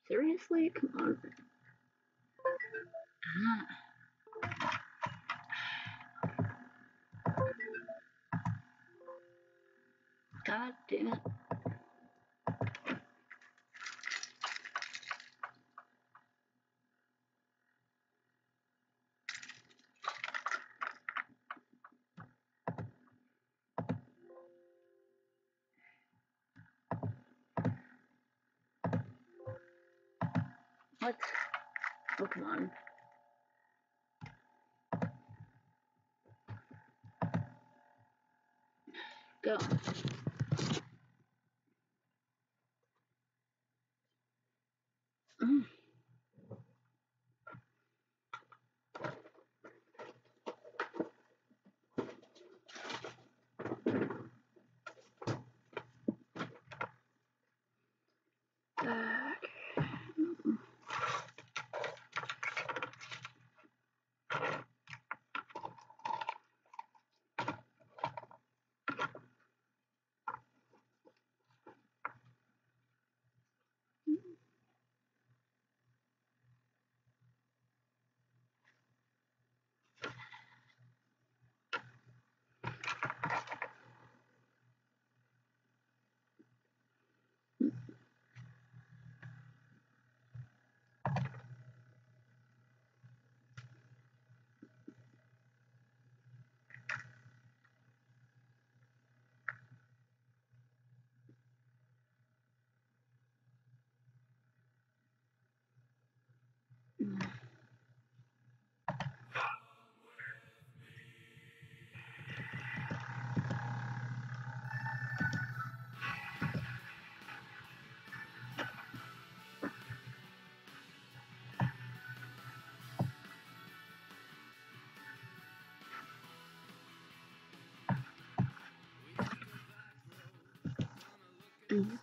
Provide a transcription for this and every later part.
Seriously? Come on. God damn it. What? Oh, come on. Go. Mm. Mm.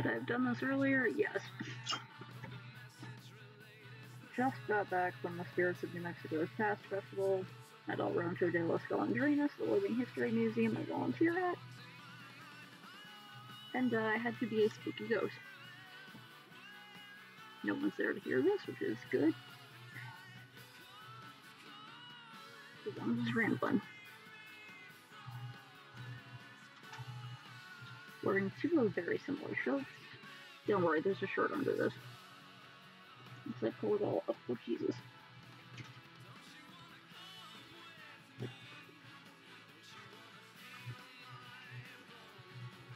Could I have done this earlier? Yes. Just got back from the Spirits of New Mexico's Past Festival at El Rancho de los Golondrinas, the Living History Museum I volunteer at. And I had to be a spooky ghost. No one's there to hear this, which is good. Because I'm just rambling. Wearing two very similar shirts. Don't worry, there's a shirt under this. Once I pull it all up, oh Jesus.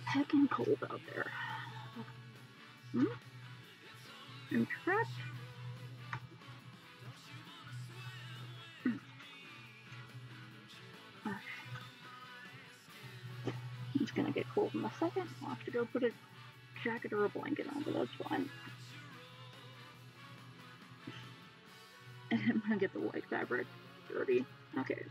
Heckin' cold out there. I'm trapped. It's gonna get cold in a second. I'll have to go put a jacket or a blanket on, but that's fine. And I'm gonna get the white fabric dirty. Okay.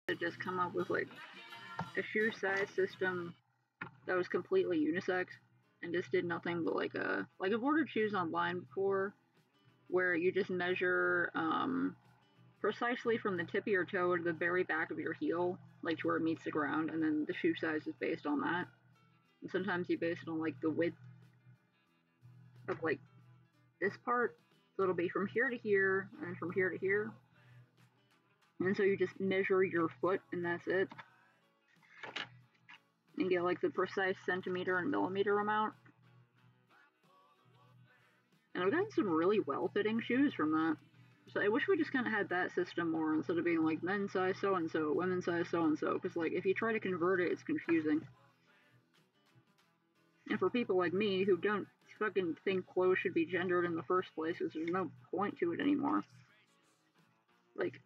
to just come up with like a shoe size system that was completely unisex and just did nothing but like I've ordered shoes online before where you just measure precisely from the tip of your toe to the very back of your heel, like to where it meets the ground, and then the shoe size is based on that. And sometimes you base it on like the width of like this part, so it'll be from here to here and from here to here. And so you just measure your foot and that's it. And get like the precise centimeter and millimeter amount. And I've gotten some really well-fitting shoes from that. So I wish we just kind of had that system more instead of being like men's size so-and-so, women's size so-and-so. Because like if you try to convert it, it's confusing. And for people like me who don't fucking think clothes should be gendered in the first place, because there's no point to it anymore. Like,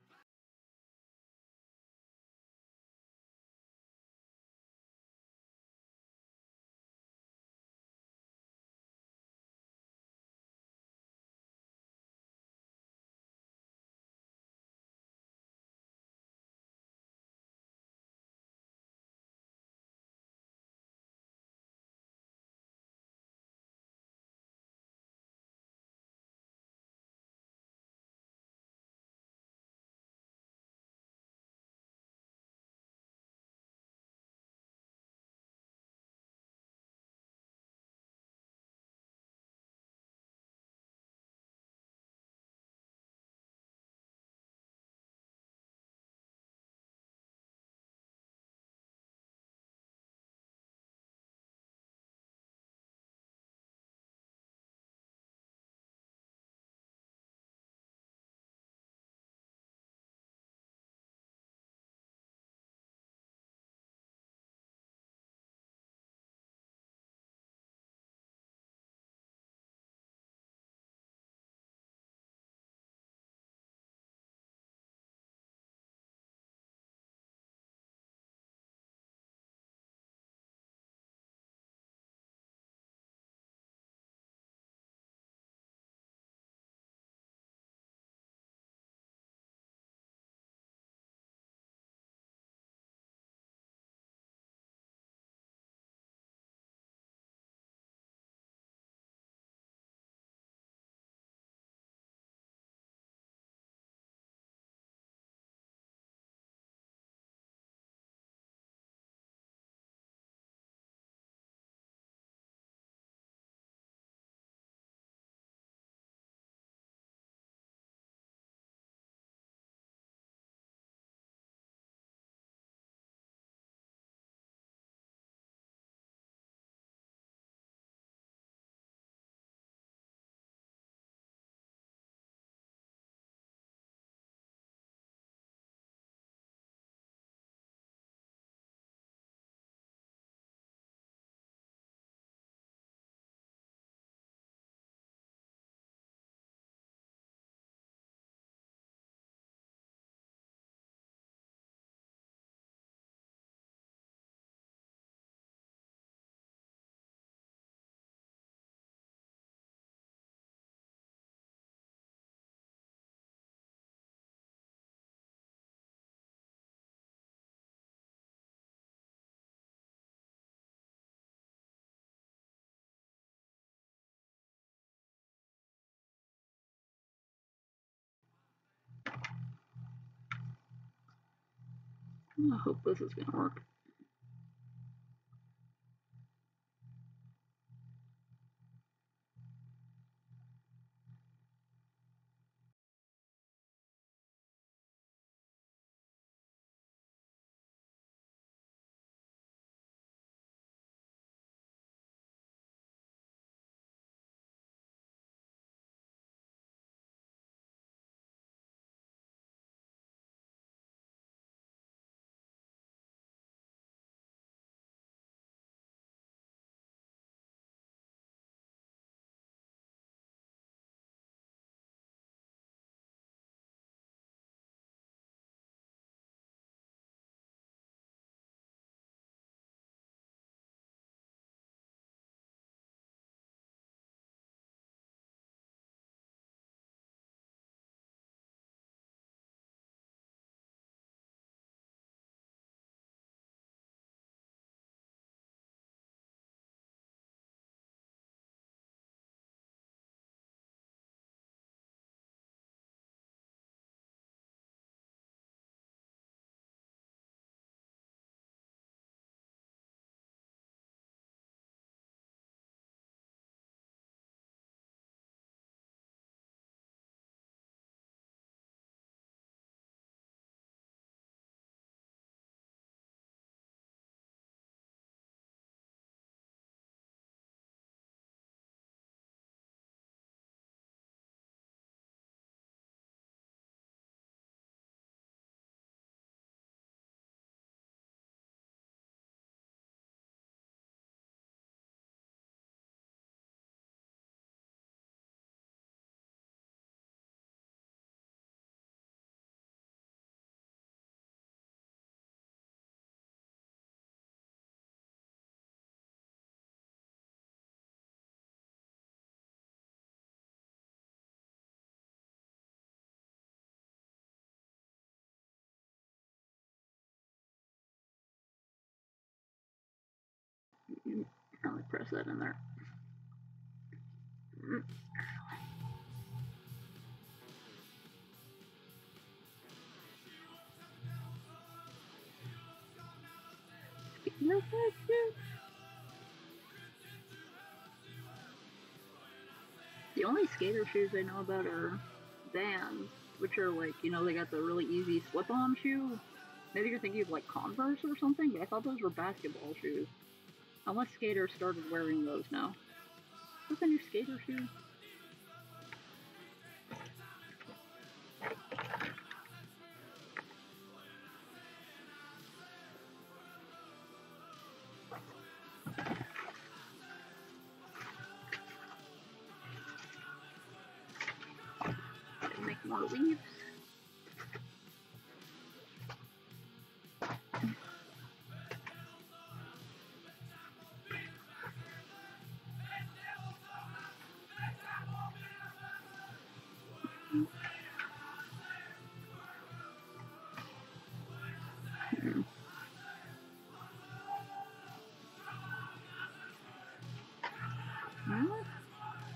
I hope this is gonna work. Probably press that in there. Speaking of that, the only skater shoes I know about are Vans, which are like, you know, they got the really easy slip-on shoe. Maybe you're thinking of like Converse or something, but I thought those were basketball shoes. Unless skaters started wearing those now. What's a new skater shoe? Make more leaves.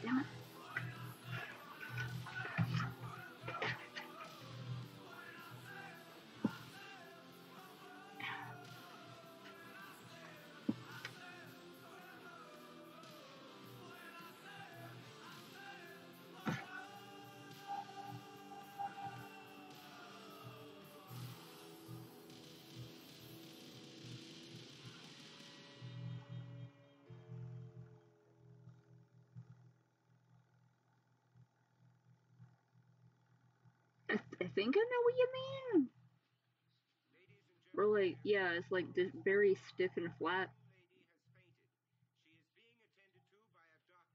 Damn it. I think I know what you mean. Or like, yeah, it's like very stiff and flat.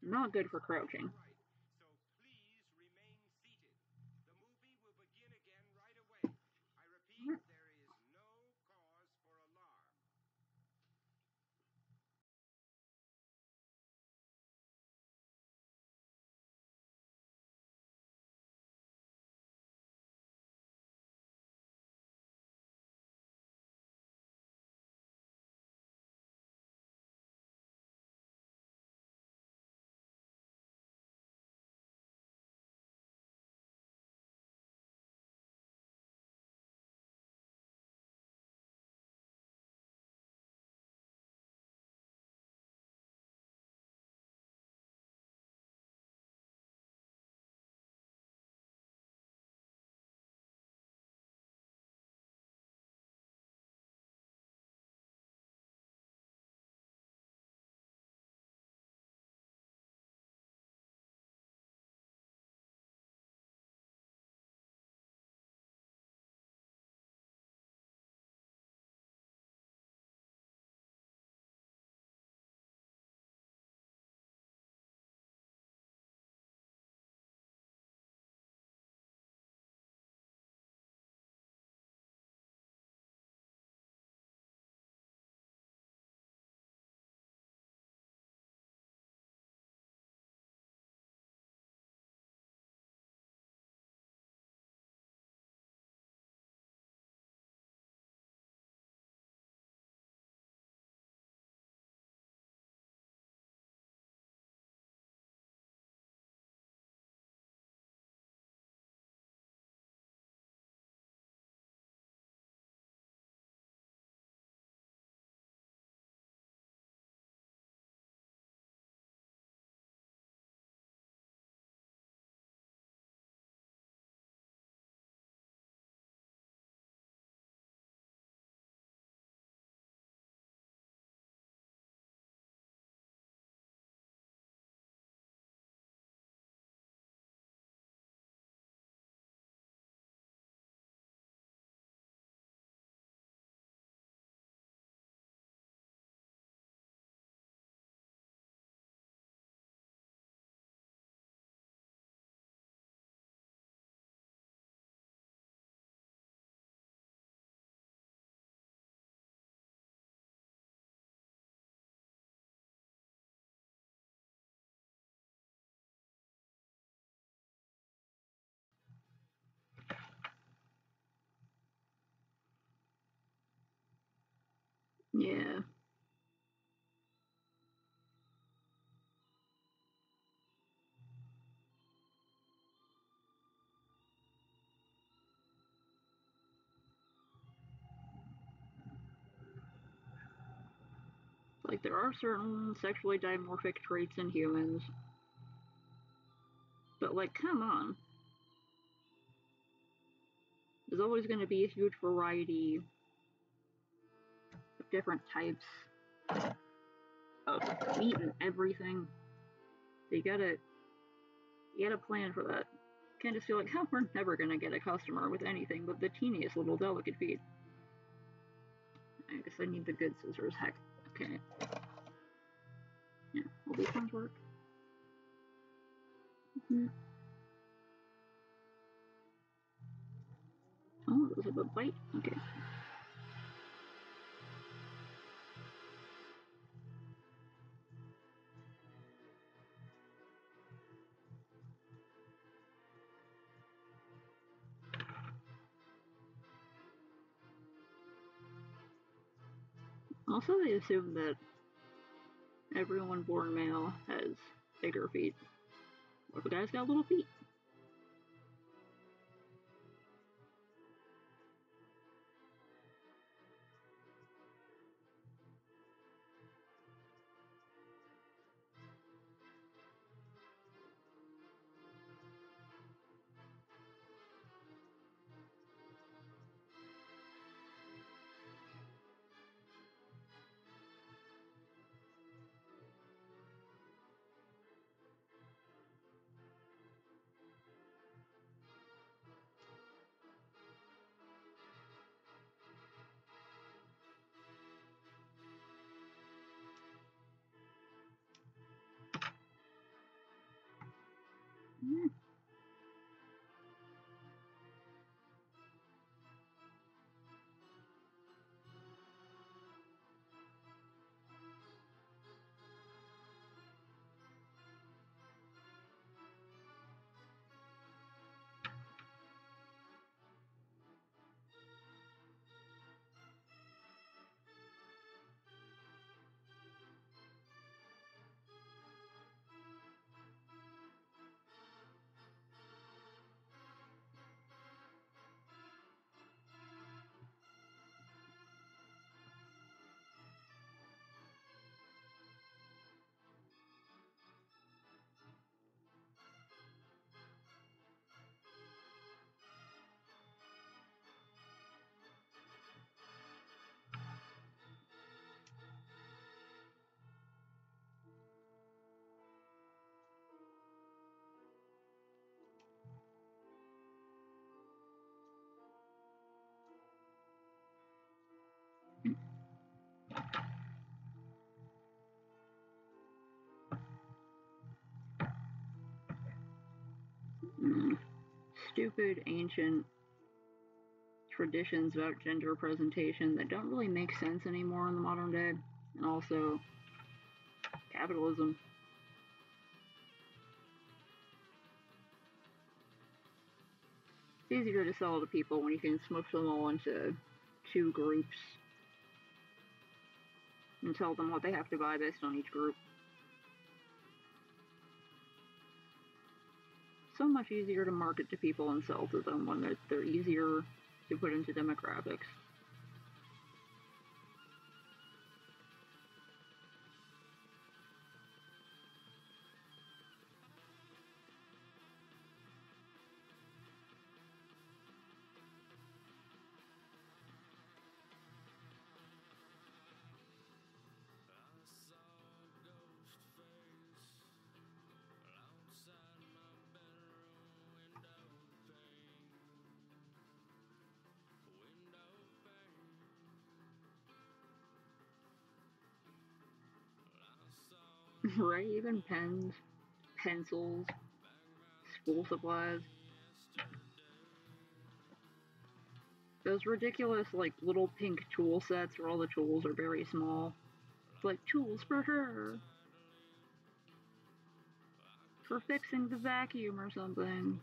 Not good for crouching. Yeah. Like, there are certain sexually dimorphic traits in humans, but, like, come on. There's always going to be a huge variety of different types of meat and everything. You gotta plan for that. Can't just feel like, oh, we're never gonna get a customer with anything but the teeniest little delicate feet. I guess I need the good scissors. Heck, okay. Yeah, all these ones work. Oh, those have a bite. Okay. Also, they assume that everyone born male has bigger feet. What if a guy's got little feet? Stupid ancient traditions about gender presentation that don't really make sense anymore in the modern day, and also capitalism. It's easier to sell to people when you can smush them all into two groups and tell them what they have to buy based on each group. So much easier to market to people and sell to them when they're easier to put into demographics. Right? Even pens, pencils, school supplies. Those ridiculous, like, little pink tool sets where all the tools are very small. It's like, tools for her. For fixing the vacuum or something.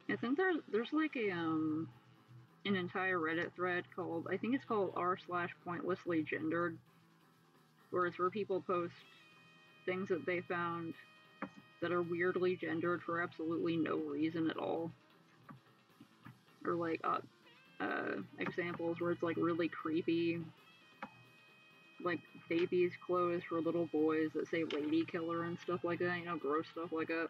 I think there's like an entire Reddit thread called, I think it's called r/pointlessly gendered, where it's where people post things that they found that are weirdly gendered for absolutely no reason at all. Or like examples where it's like really creepy, like babies' clothes for little boys that say lady killer and stuff like that, you know, gross stuff like that.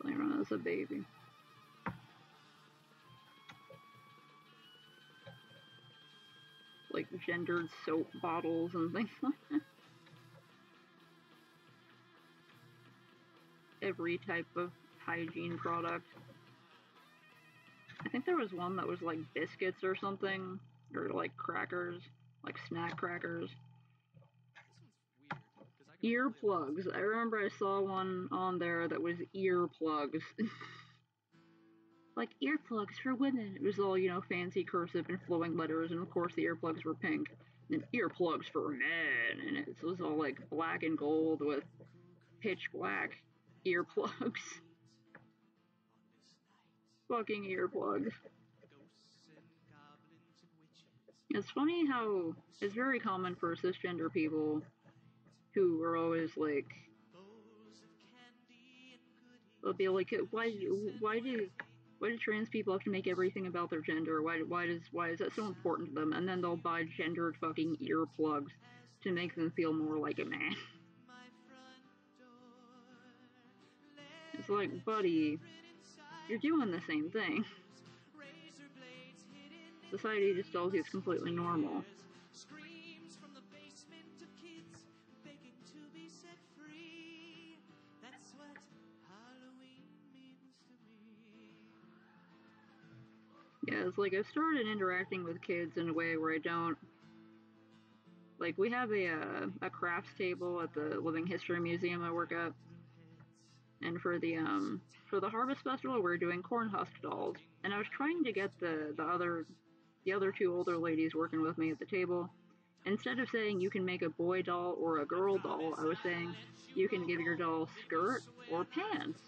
Playing around as a baby. Like gendered soap bottles and things like that. Every type of hygiene product. I think there was one that was like biscuits or something, or like crackers, like snack crackers. Earplugs. I remember I saw one on there that was earplugs. Like earplugs for women. It was all, you know, fancy cursive and flowing letters, and of course the earplugs were pink. And earplugs for men, and it was all like black and gold with pitch black earplugs. Fucking earplugs. It's funny how it's very common for cisgender people who are always like, they'll be like, why do trans people have to make everything about their gender? Why is that so important to them? And then they'll buy gendered fucking earplugs to make them feel more like a man. It's like, buddy, you're doing the same thing. Society just tells you it's completely normal. Yeah, it's like I've started interacting with kids in a way where I don't... Like, we have a crafts table at the Living History Museum I work at. And for the Harvest Festival, we're doing corn husk dolls. And I was trying to get the other two older ladies working with me at the table. Instead of saying you can make a boy doll or a girl doll, I was saying you can give your doll skirt or pants.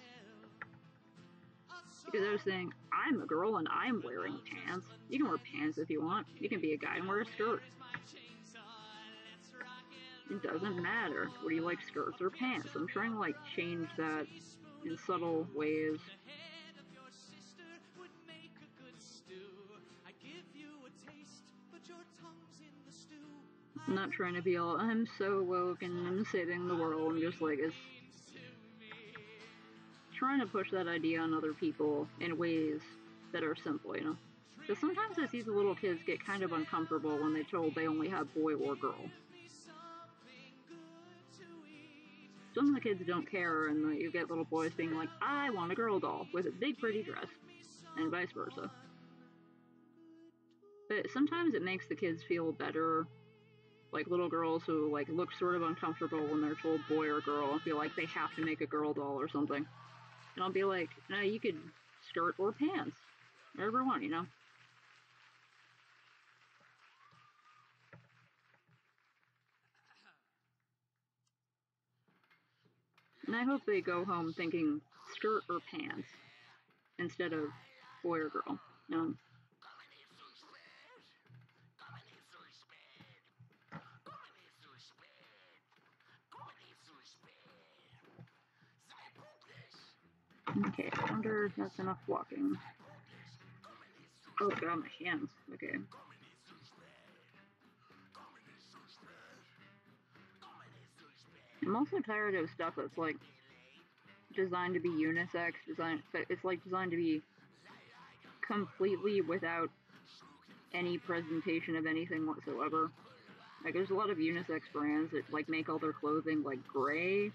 Because I was saying, I'm a girl and I'm wearing pants. You can wear pants if you want. You can be a guy and wear a skirt. It doesn't matter. What do you like, skirts or pants? I'm trying to like change that in subtle ways. I'm not trying to be all, I'm so woke and I'm saving the world. I'm just like, it's trying to push that idea on other people in ways that are simple, you know? Because sometimes I see the little kids get kind of uncomfortable when they're told they only have boy or girl. Some of the kids don't care, and you get little boys being like, I want a girl doll with a big pretty dress, and vice versa. But sometimes it makes the kids feel better, like little girls who like look sort of uncomfortable when they're told boy or girl and feel like they have to make a girl doll or something. And I'll be like, no, you could skirt or pants, whatever you want, you know? And I hope they go home thinking skirt or pants instead of boy or girl, you know? Okay, I wonder if that's enough walking. Oh god, my hands. Okay. I'm also tired of stuff that's like designed to be unisex, it's like designed to be completely without any presentation of anything whatsoever. Like there's a lot of unisex brands that like make all their clothing like gray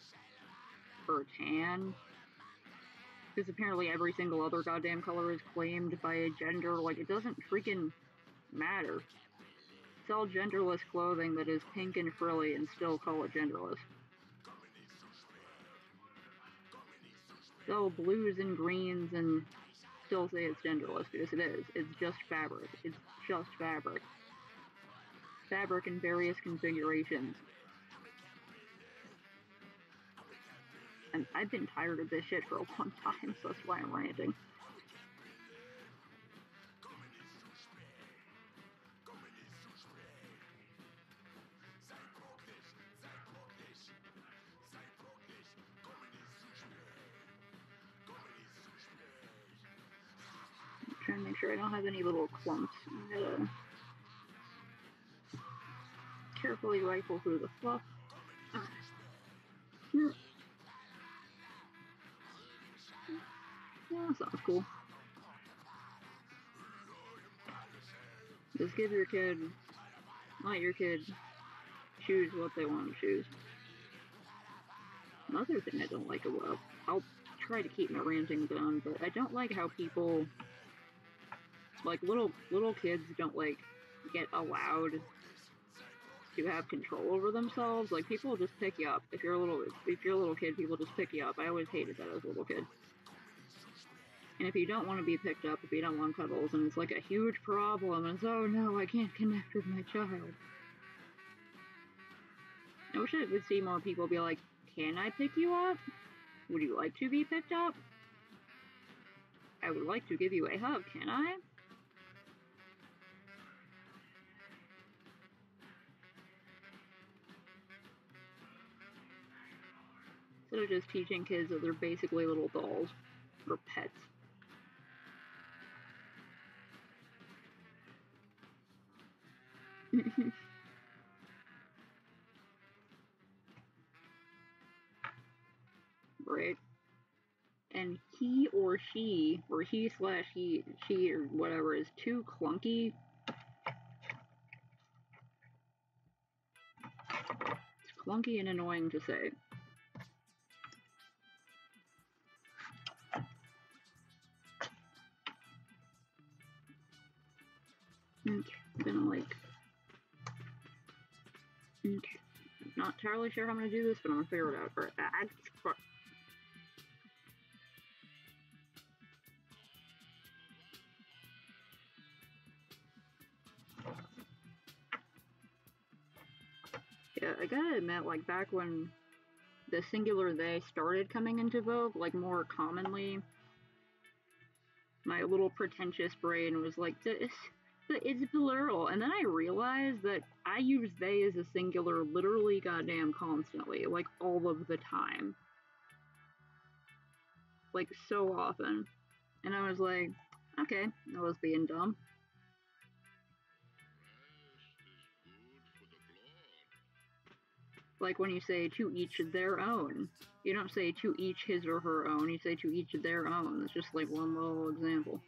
or tan. Because apparently every single other goddamn color is claimed by a gender. Like, it doesn't freaking matter. Sell genderless clothing that is pink and frilly and still call it genderless. Sell blues and greens and still say it's genderless, because it is. It's just fabric. It's just fabric. Fabric in various configurations. And I've been tired of this shit for a long time, so that's why I'm ranting. trying to make sure I don't have any little clumps. I'm gonna carefully rifle through the fluff. Yeah, that sounds cool. Just give your kid, let your kid choose what they want to choose. Another thing I don't like about, I'll try to keep my ranting down, but I don't like how people, like little kids don't like get allowed to have control over themselves. Like people just pick you up. If you're a little kid, people just pick you up. I always hated that as a little kid. And if you don't want to be picked up, if you don't want cuddles, and it's like a huge problem, and it's, oh no, I can't connect with my child. I wish I would see more people be like, can I pick you up? Would you like to be picked up? I would like to give you a hug, can I? Instead of just teaching kids that they're basically little dolls or pets. Right? And he or she, or she or whatever, is too clunky. It's clunky and annoying to say. Okay, I'm gonna like. Okay, I'm not entirely sure how I'm gonna do this, but I'm gonna figure it out. Or, yeah, I gotta admit, like back when the singular they started coming into vogue, like more commonly, my little pretentious brain was like, it's plural. And then I realized that I use they as a singular literally goddamn constantly, like all of the time. Like so often. And I was like, okay, I was being dumb. Like when you say to each their own. You don't say to each his or her own, you say to each their own. It's just like one little example.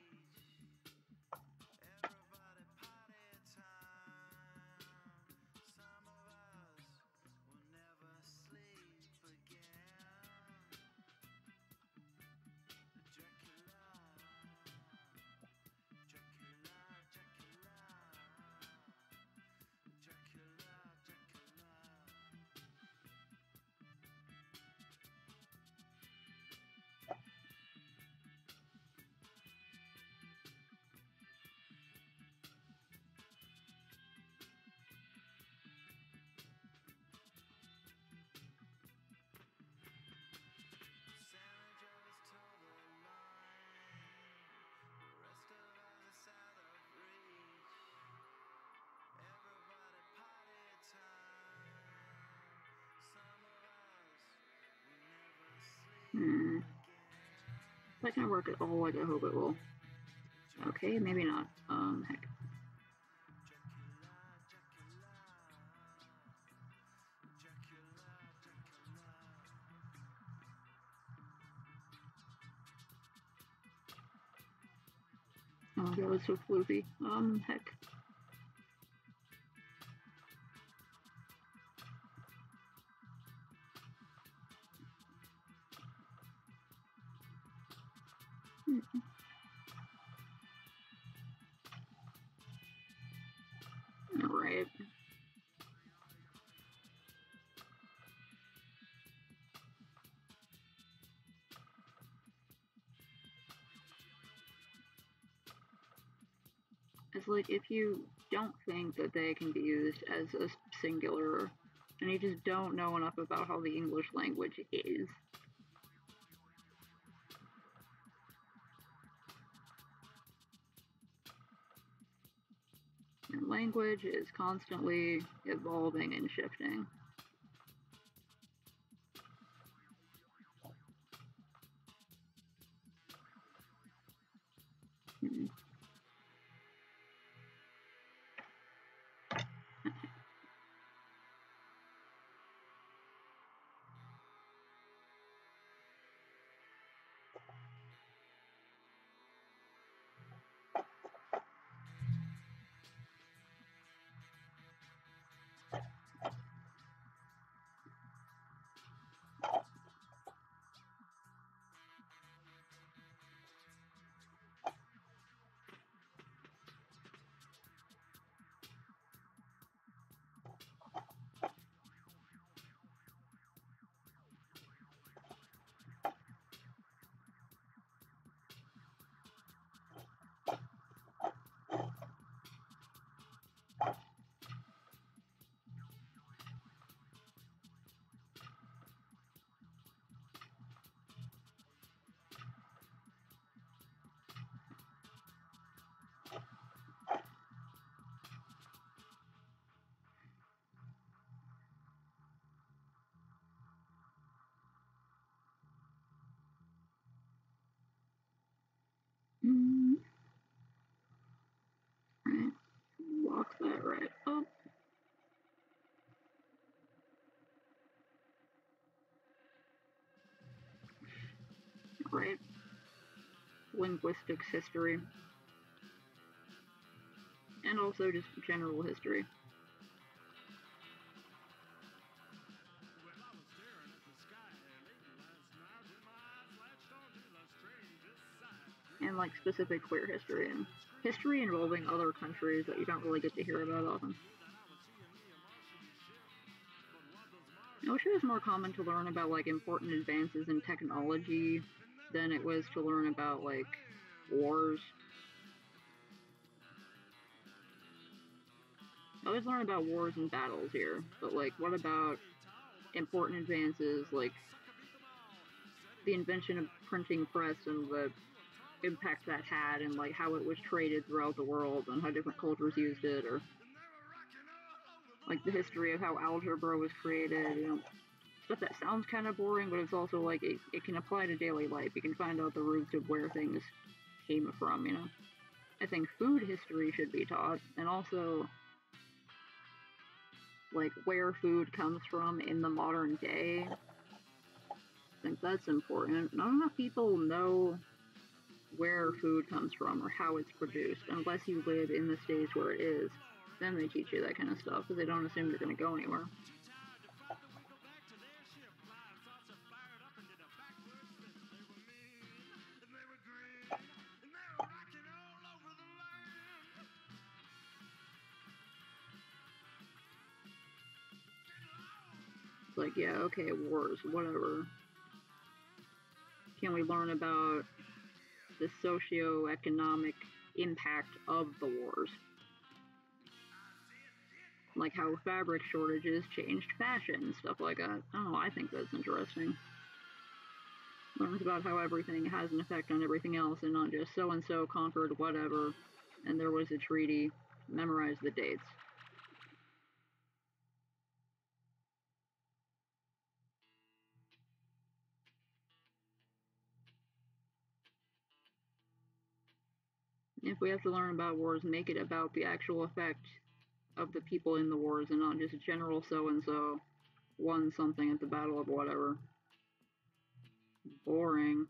Is that gonna work at all like I hope it will? Okay, maybe not. Heck. Oh my god, it's so floofy. Heck. Alright. It's like if you don't think that they can be used as a singular, and you just don't know enough about how the English language is. And language is constantly evolving and shifting. linguistics history, and also just general history. And like specific queer history and history involving other countries that you don't really get to hear about often. I wish it was more common to learn about like important advances in technology than it was to learn about like wars. I always learn about wars and battles here, but like what about important advances like the invention of printing press and the impact that had and like how it was traded throughout the world and how different cultures used it, or like the history of how algebra was created, stuff that sounds kind of boring, but it's also like it can apply to daily life. You can find out the roots of where things came from. I think food history should be taught, and also like where food comes from in the modern day. I think that's important. Not enough people know where food comes from or how it's produced unless you live in the states where it is. Then they teach you that kind of stuff because they don't assume you're going to go anywhere. It's like, yeah, okay, wars, whatever. Can we learn about the socio-economic impact of the wars? Like how fabric shortages changed fashion, stuff like that. Oh, I think that's interesting. Learns about how everything has an effect on everything else and not just so and so conquered whatever and there was a treaty. Memorize the dates. If we have to learn about wars, make it about the actual effect of the people in the wars and not just general so and so won something at the battle of whatever. Boring.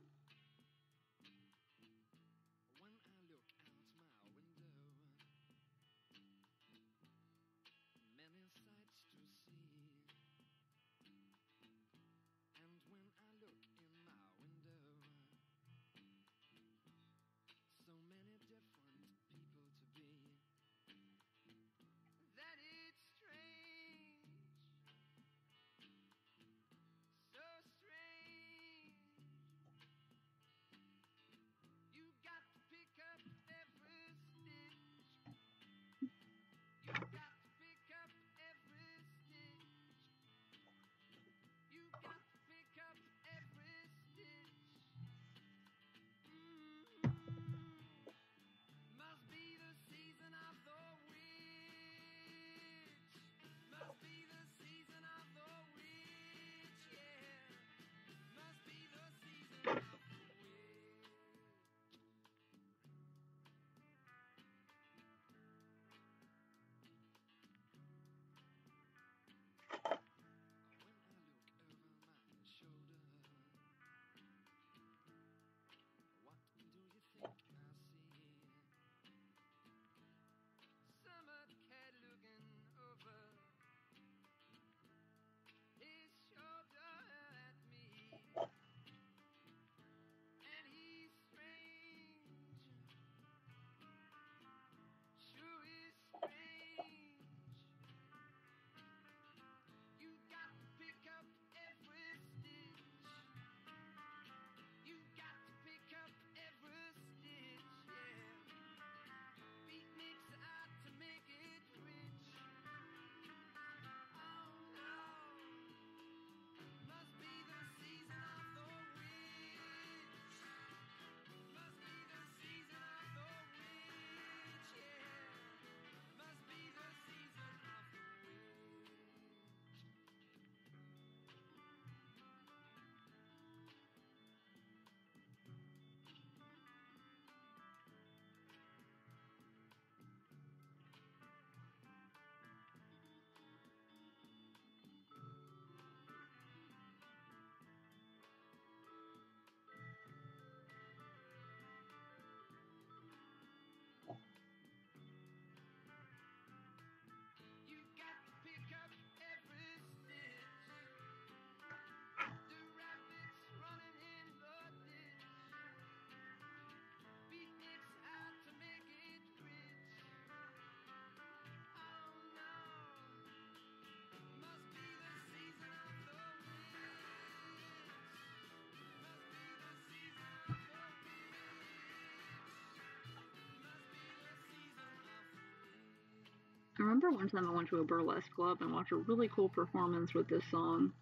remember one time I went to a burlesque club and watched a really cool performance with this song,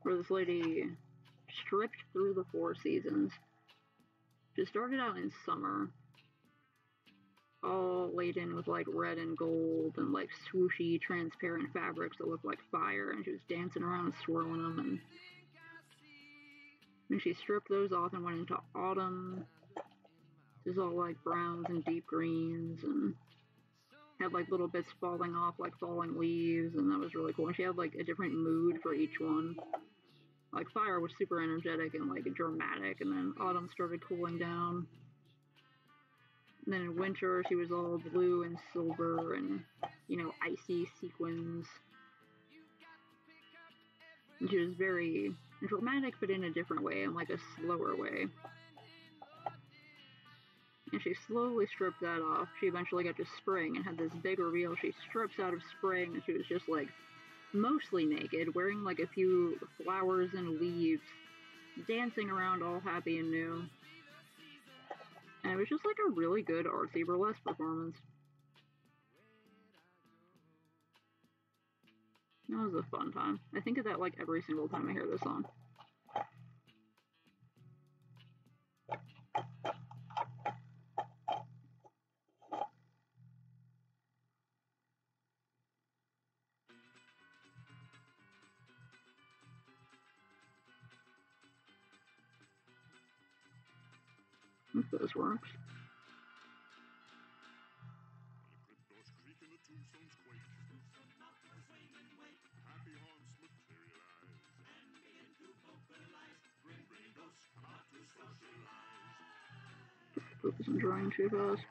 where this lady stripped through the Four Seasons. She started out in summer, all laden with like red and gold and like swooshy, transparent fabrics that looked like fire, and she was dancing around and swirling them. And she stripped those off and went into autumn. It was all like browns and deep greens, and had like little bits falling off, like falling leaves, and that was really cool. And she had like a different mood for each one. Like fire was super energetic and like dramatic, and then autumn started cooling down. And then in winter, she was all blue and silver and, you know, icy sequins. And she was very dramatic, but in a different way, in like a slower way. And she slowly stripped that off. She eventually got to spring and had this big reveal. She strips out of spring and she was just like mostly naked, wearing like a few flowers and leaves, dancing around all happy and new. And it was just like a really good artsy burlesque performance. That was a fun time. I think of that like every single time I hear this song. If this works. Focus on drawing too fast.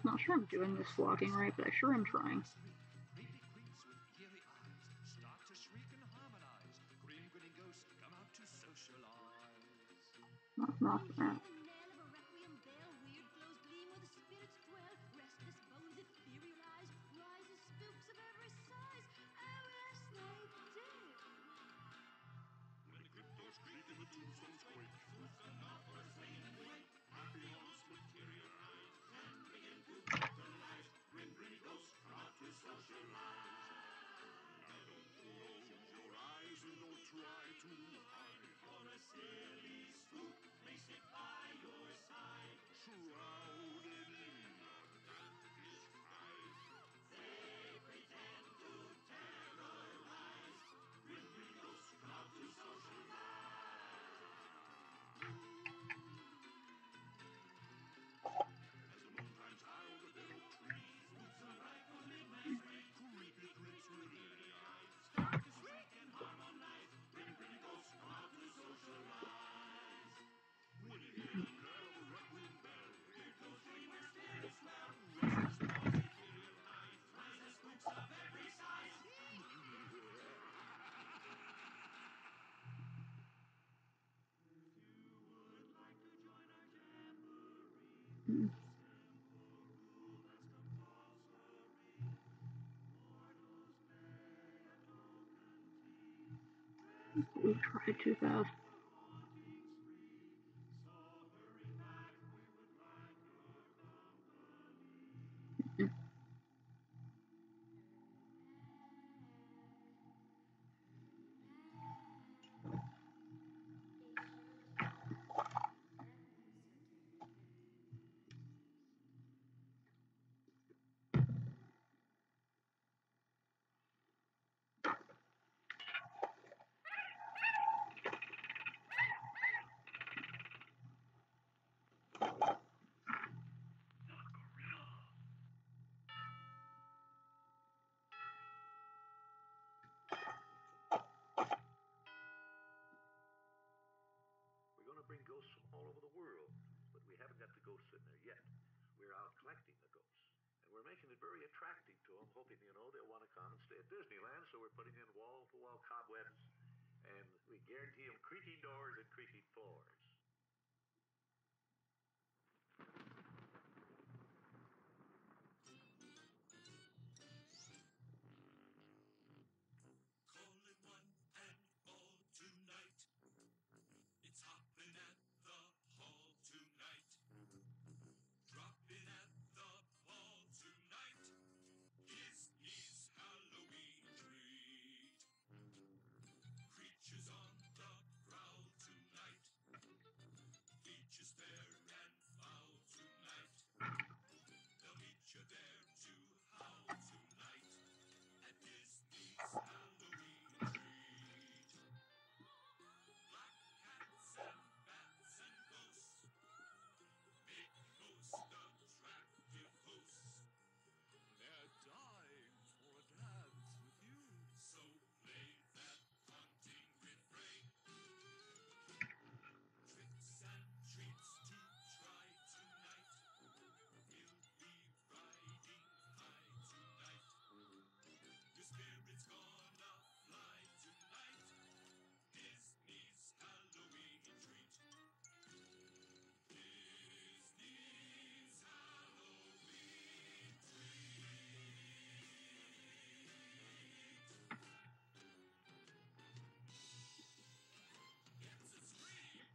Not sure I'm doing this vlogging right, but I sure am trying. Not that. We tried too fast. bring ghosts from all over the world, but we haven't got the ghosts in there yet. We're out collecting the ghosts. And we're making it very attractive to them, hoping, they'll want to come and stay at Disneyland, so we're putting in wall-to-wall cobwebs, and we guarantee them creaky doors and creaky floors. Calling one and all tonight. It's hopping at the hall tonight. Dropping at the ball tonight. Disney's Halloween treat. Creatures on the prowl tonight. Features fair and foul tonight. They'll meet you there to howl tonight. At Disney's Halloween treat. Black cats and bats and ghosts make most attractive hosts. They're dying for a dance with you. So play that haunting refrain. Tricks and treats to try tonight. We'll be riding high tonight. Your spirit's gonna fly tonight. Disney's Halloween treat. Disney's Halloween treat. It's a scream.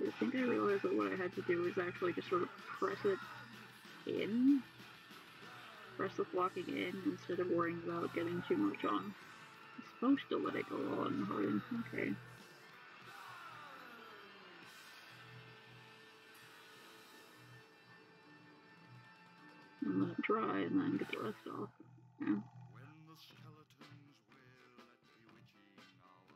I think I realized that what I had to do is actually just sort of press it in. Press the flocking in instead of worrying about getting too much on. I'm supposed to let it go on hard. Okay. And let it dry and then get the rest off. Yeah. When the skeletons wail at bewitching hour,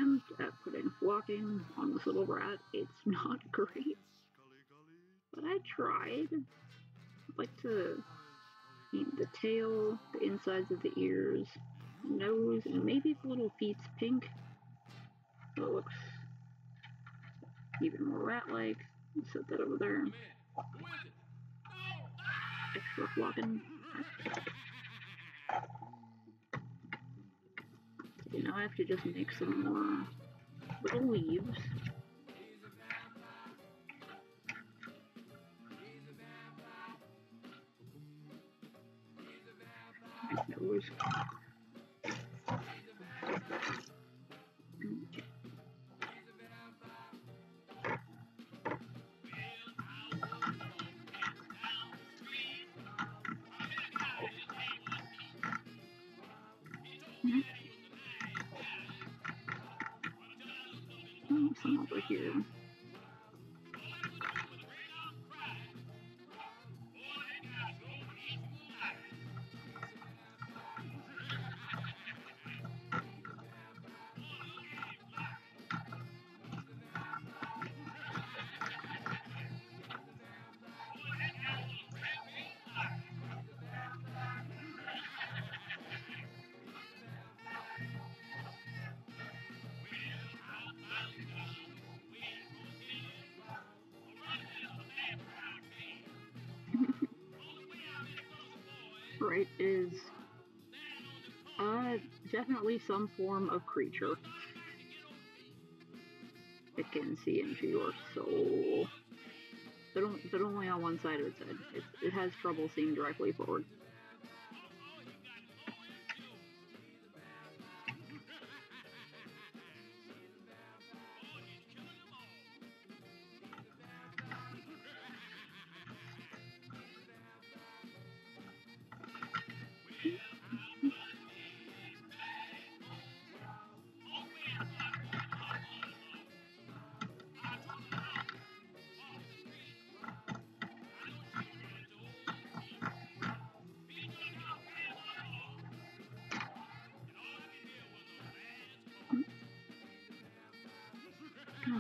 attempt at putting flocking on this little rat. It's not great, but I tried. I'd like to paint the tail, the insides of the ears, nose, and maybe the little feet's pink, so it looks even more rat-like. Set that over there. Extra flocking. Okay, now I have to just make some more little leaves. Nose. Some over here. Right, is definitely some form of creature. It can see into your soul. But only on one side of its head. It has trouble seeing directly forward.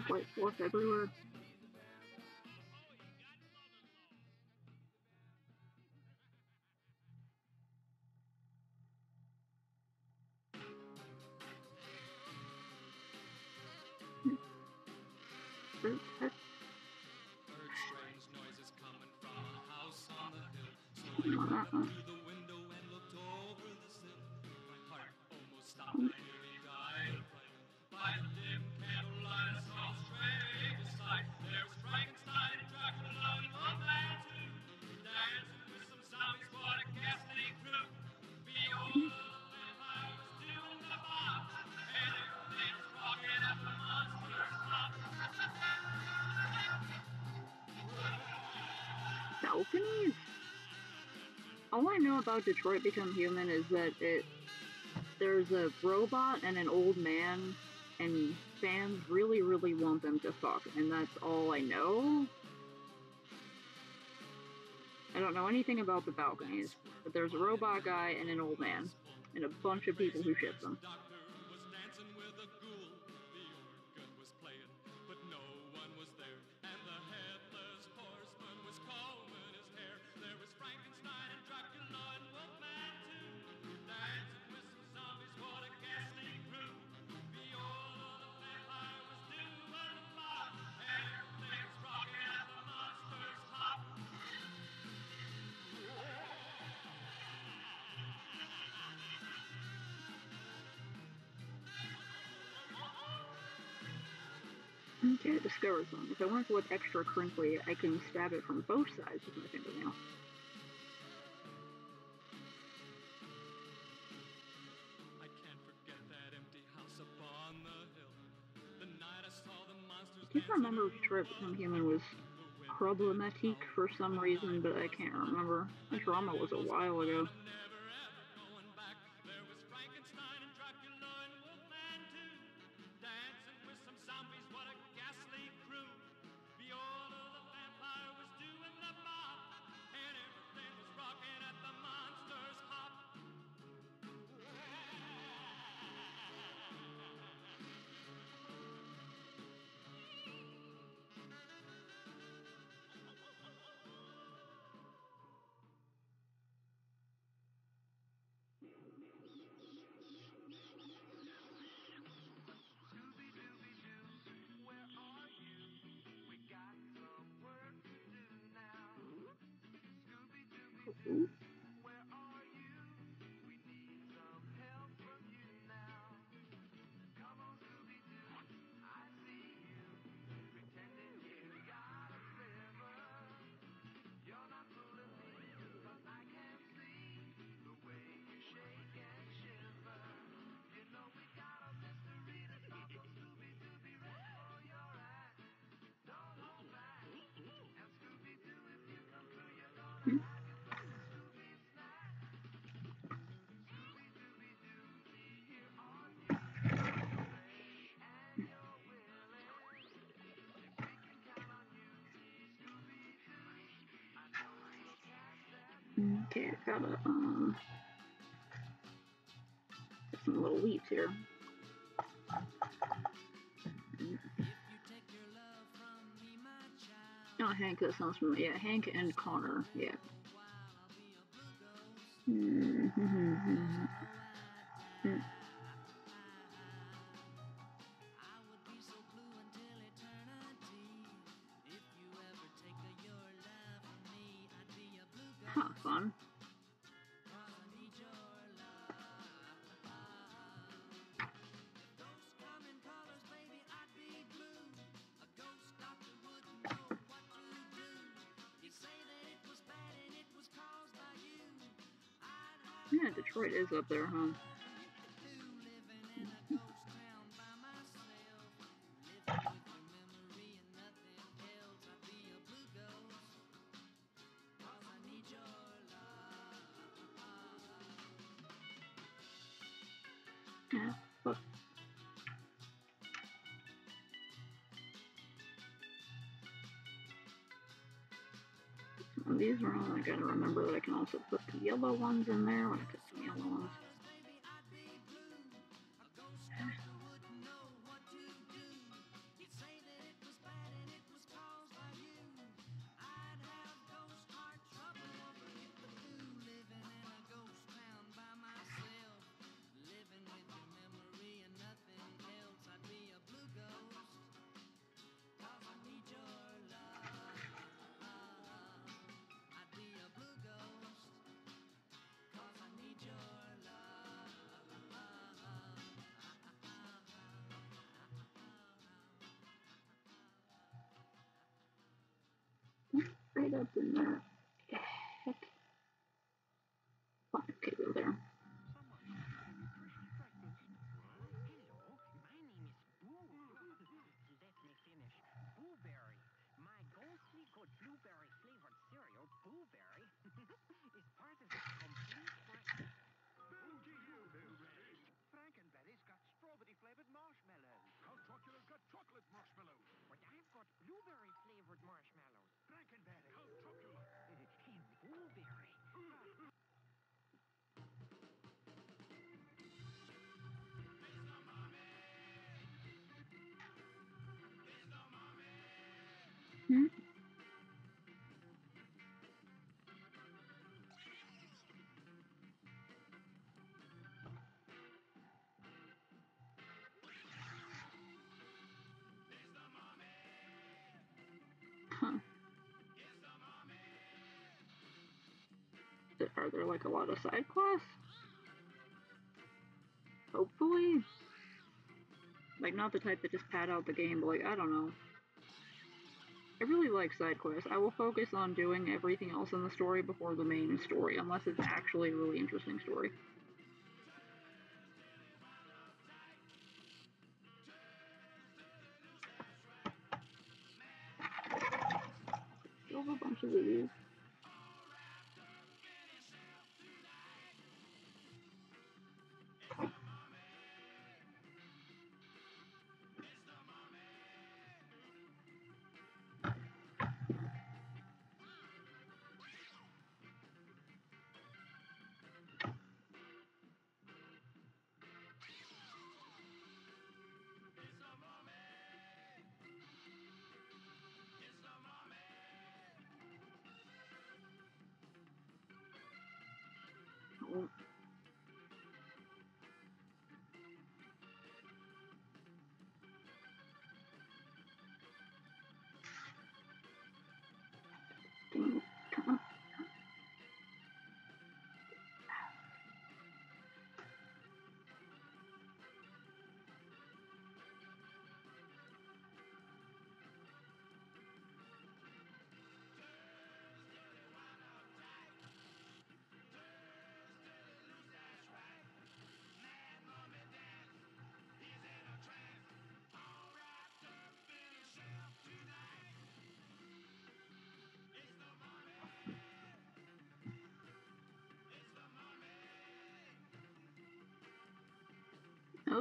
White fluff everywhere. Heard strange noises coming from a house on the hill. Slowly crept through the window and looked over the sill. My heart almost stopped. I nearly died of fright. By the dim candlelight, I saw a strange sight. There was Frankenstein and Dracula and Wolfman too, dancing with some zombies. What a ghastly crew! Behold, the vampire was doing the box, and everything was rocking at the monster's hop. Balconies? All I know about Detroit Become Human is that there's a robot and an old man, and fans really, really want them to fuck, and that's all I know. I don't know anything about the balconies, but there's a robot guy and an old man, and a bunch of people who ship them. Doctor was dancing with a ghoul. The organ was playing, but no one was there. And the headless horseman was combing his hair. There was Frankenstein and Dracula and Wolfman too, dancing with some zombies. What a ghastly crew! Behold, the vampire was doing the box, and everything was rocking at the monster's hop. Okay, I discovered something. If I want to look extra crinkly, I can stab it from both sides with my fingernail. I can't forget that empty house upon the hill. The night I saw the monsters I can't remember if Detroit Become Human was problematic for some reason, but I can't remember. The drama was a while ago. never ever going back. There was Frankenstein and Dracula and Wolfman too, dancing with some zombies. What a ghastly crew! Behold, the vampire was doing the bop, and everything was rocking at the monster's hop. Ooh. Okay, I gotta get some little leaves here. Oh, Hank, that sounds familiar. Yeah, Hank and Connor, yeah. Huh, fun. Yeah, Detroit is up there, huh? Yeah, look. These are all I gotta remember that I can also put the yellow ones in there when I put some yellow ones. Right up in there. Heck. Fine, okay, go there. Hmm? Huh. Are there like a lot of side quests? Hopefully. Like, not the type that just pad out the game, but like, I don't know. I really like side quests. I will focus on doing everything else in the story before the main story, unless it's actually a really interesting story. Still have a bunch of these.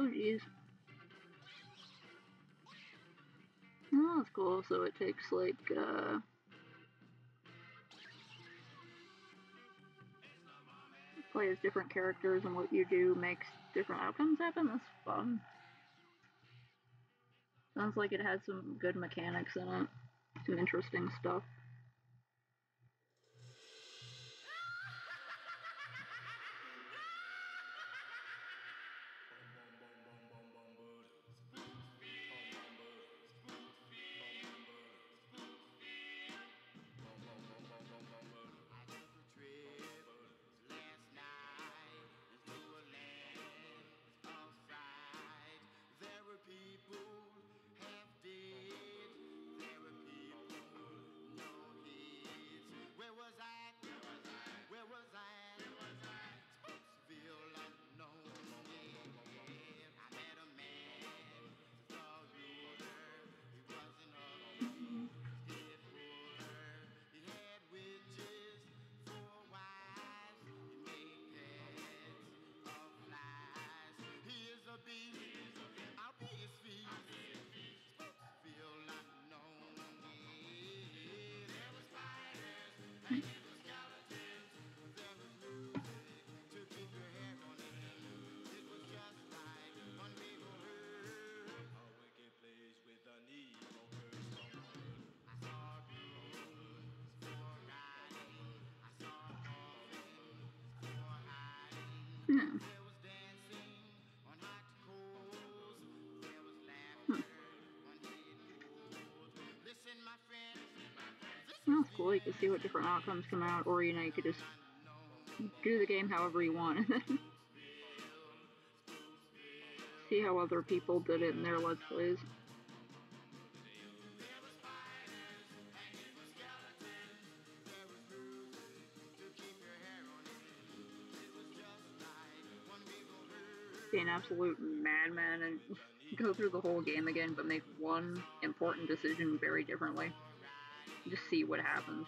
Oh, geez. Oh, that's cool. So it takes, like, play as different characters, and what you do makes different outcomes happen. That's fun. Sounds like it has some good mechanics in it. Some interesting stuff. Yeah. Well, that's cool. You can see what different outcomes come out, or you know, you could just do the game however you want, and then see how other people did it in their Let's Plays. Be an absolute madman and go through the whole game again, but make one important decision very differently. Just see what happens.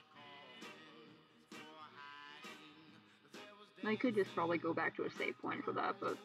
I could just probably go back to a save point for that, but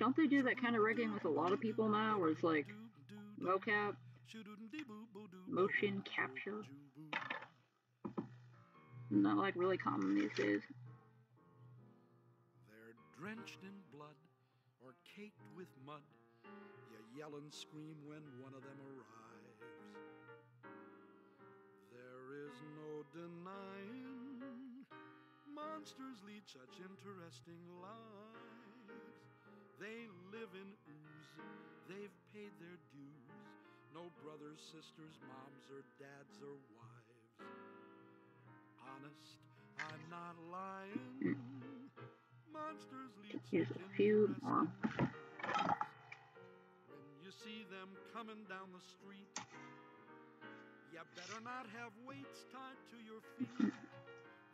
don't they do that kind of rigging with a lot of people now, where it's like mocap, motion capture? Not like really common these days. They're drenched in blood or caked with mud. You yell and scream when one of them arrives. There is no denying monsters lead such interesting lives. They live in ooze, they've paid their dues. No brothers, sisters, moms, or dads, or wives. Honest, I'm not lying. Monsters lead Here's such a few more. interesting lives. When you see them coming down the street, you better not have weights tied to your feet.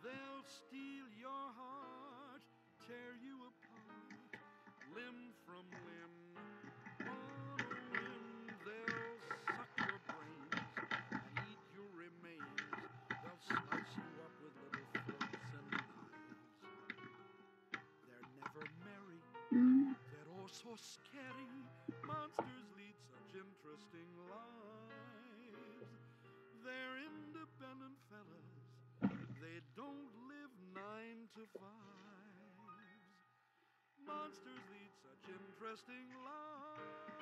They'll steal your heart, tear you apart, limb from limb, on a whim. They'll suck your brains and eat your remains. They'll slice you up with little forks and knives. They're never merry, they're all so scary. Monsters lead such interesting lives. They're independent fellas, they don't live 9 to 5s. Monsters lead such interesting lives.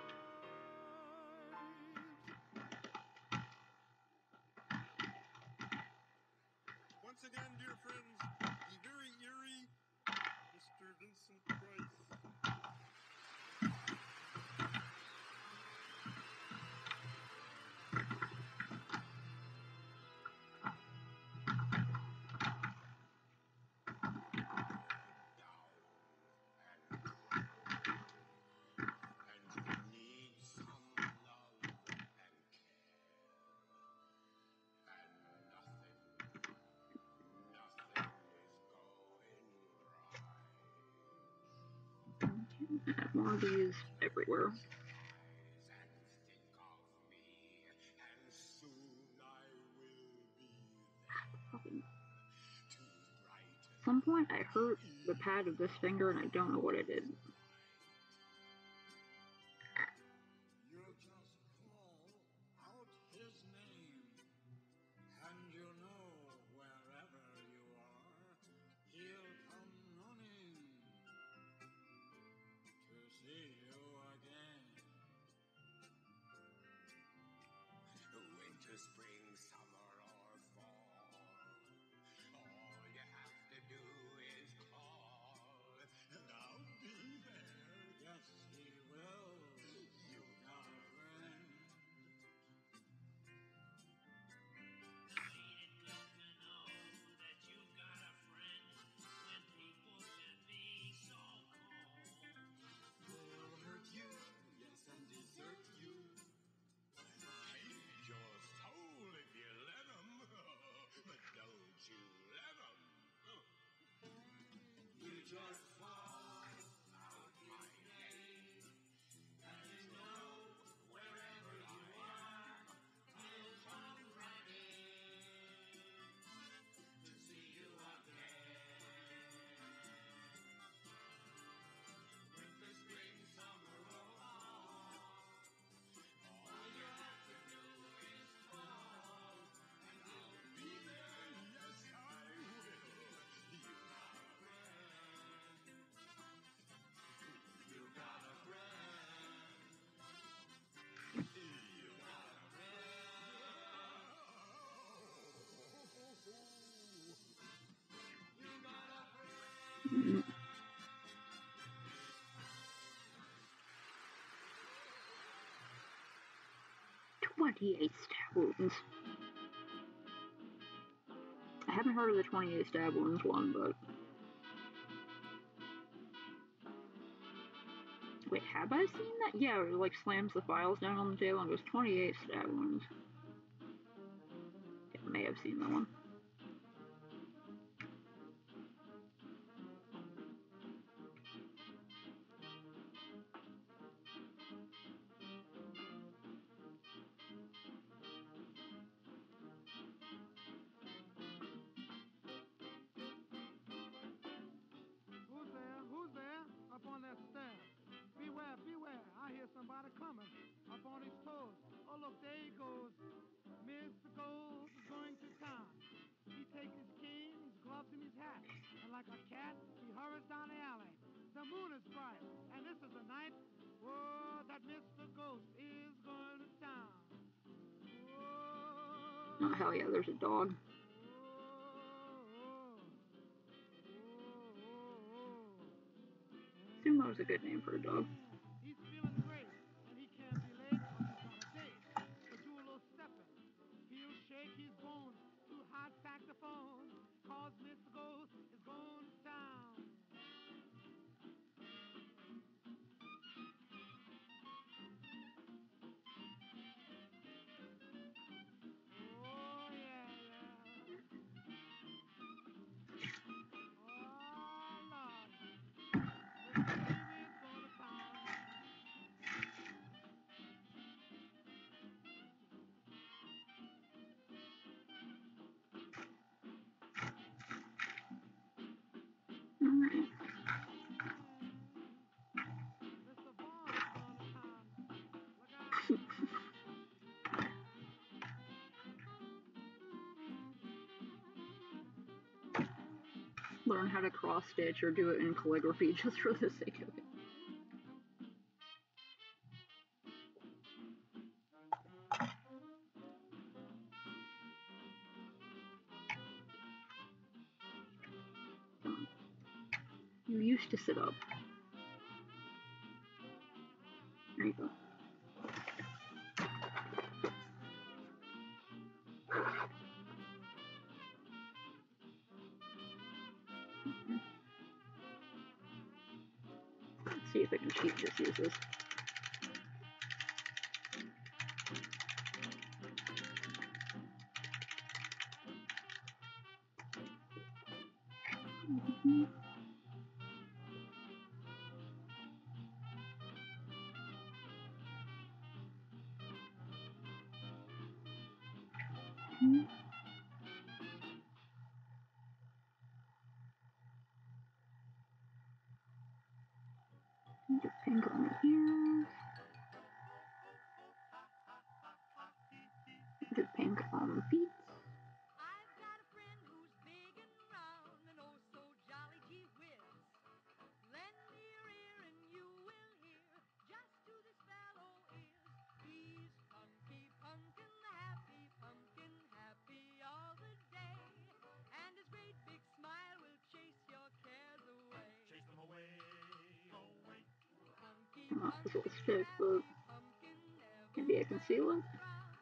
Once again, dear friends, the very eerie Mr. Vincent Price. More of these everywhere. At some point I hurt the pad of this finger and I don't know what it did. Spring, summer, or fall. All you have to do is call, and I'll be there. Yes, he will. You got a friend. Ain't it good to know that you got a friend when people can be so cold? They'll hurt you, yes, and desert you. If you let them, but don't you let them. You just fall out my name, and you know wherever you are, I'll come running to see you again. Winter, spring, summer, or fall, all you have to do is call. Mm. 28 stab wounds. I haven't heard of the 28 stab wounds one, but... Wait, have I seen that? Yeah, it like slams the files down on the table and goes 28 stab wounds. Yeah, I may have seen that one. Who's there? Up on that stair. Beware, beware. I hear somebody coming. Up on his toes. Oh, look, there he goes. Mr. Gold is going to town. He takes his cane, his gloves, and his hat. And like a cat, he hurries down the alley. The moon is bright, and this is the night, whoa, that Mr. Ghost is going to town. Whoa, Oh, hell yeah, there's a dog. Sumo's a good name for a dog. He's feeling great, and he can't be late because he's got a date. So do a little stepping. He'll shake his bones to hot saxophone, cause Mr. Ghost is going to town. Oh, yeah, yeah. learn how to cross stitch or do it in calligraphy just for the sake of it. You used to sit up. There you go. Let's see if I can cheat just use this. Get pink on the ears. Get pink on the feet. I've got a friend who's big and round and oh so jolly, gee whiz. Lend me your ear and you will hear just who this fellow is. He's Punky Punkin, the happy pumpkin, happy all the day. And his great big smile will chase your cares away. Chase them away, away. Punky I'm not Punkin, supposed to stick, but happy pumpkin, never maybe I can seal it. frown.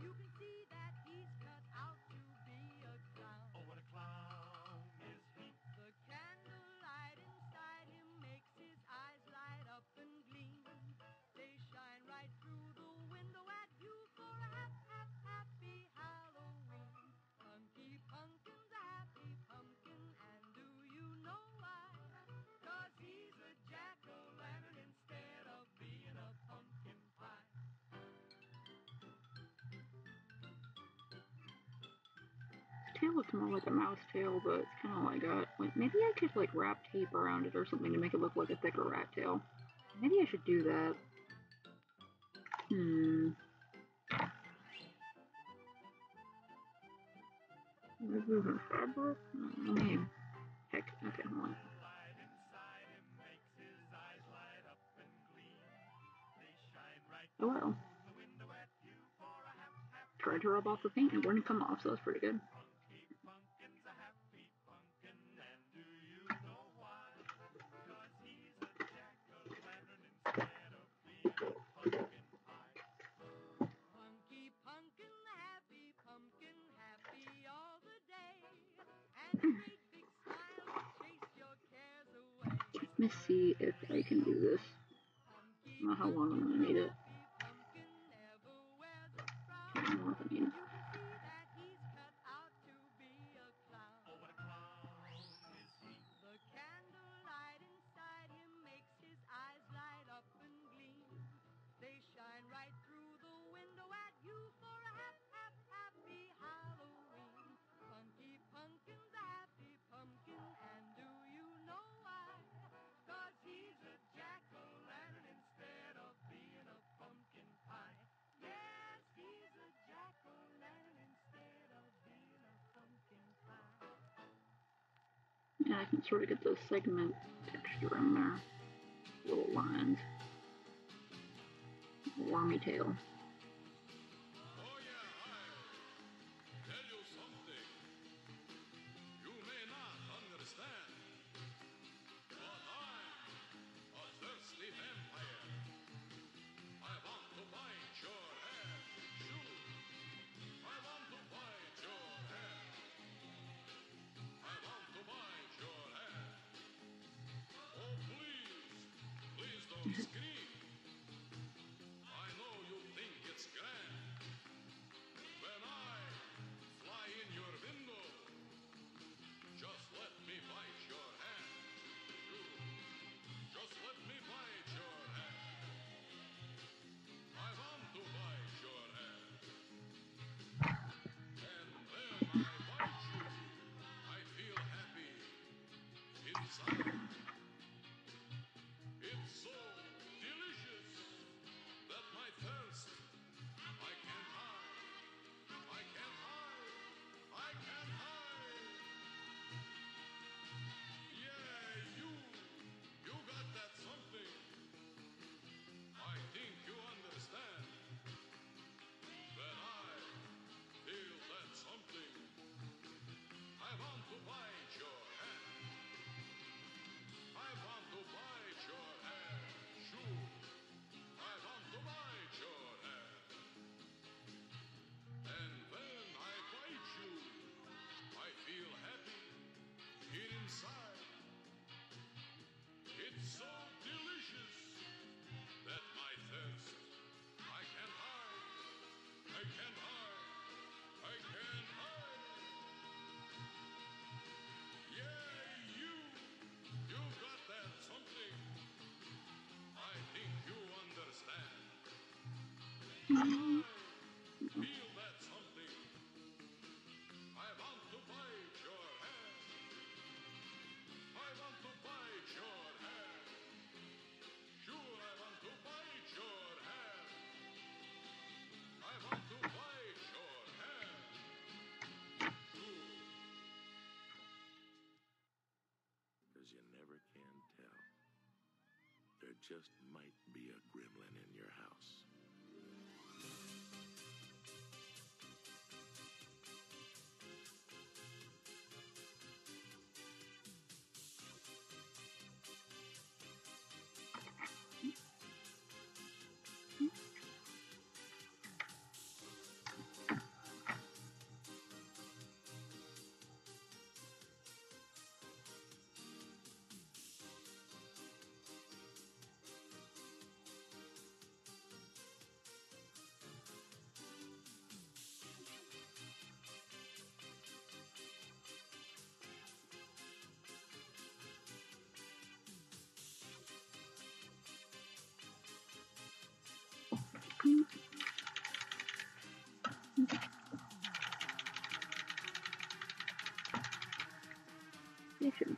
You can see that he's cut out to be a clown. Oh, what a clown is he. The candlelight inside him makes his eyes light up and gleam. They shine right through the window at you for a happy Halloween. Punky Punkin's a happy pumpkin, and do you know why? 'Cause he's a jack-o'-lantern instead of being a pumpkin pie. His tail looks more like a mouse tail, but it's kind of like maybe I could like wrap tape around it or something to make it look like a thicker rat tail. Maybe I should do that. Removing fabric? Maybe. Heck, okay, hold on. Light inside him makes his eyes light up and gleam. They shine right Oh well. through the window at you for a Tried to rub off the paint and it wouldn't come off, so that's pretty good. Punky Punkin's a happy pumpkin, and do you know why? 'Cause he's a jack-o'-lantern instead of being a pumpkin pie. Punky Punkin, the happy pumpkin, happy all the day. And his great big smile will chase your cares away. Let me see if I can do this. I don't know how long I'm gonna need it. Happy pumpkin never wears a I don't know frown. what I need. You can see that he's cut out to be a clown. Oh, what a clown is he. The candlelight inside him makes his eyes light up and gleam. They shine right through the window at you for a happy Halloween. Punky Punkin's a happy pumpkin, and do you know why? 'Cause he's a jack-o'-lantern instead of being a pumpkin pie. Yes, he's a jack-o'-lantern instead of being a pumpkin pie. Yeah, I can sort of get the segment texture in there. Little lines. Wormy tail. Oh yeah, I tell you something. You may not understand, but I'm a thirsty vampire. I want to bite your head, shoot. I want to bite your head. I want to bite your head. Oh please don't scream. I know you think Feel that something. I want to bite your hand. I want to bite your hand. Sure, I want to bite your hand. I want to bite your hand. Sure. Because you never can tell. There just might be a gremlin in your house. Station.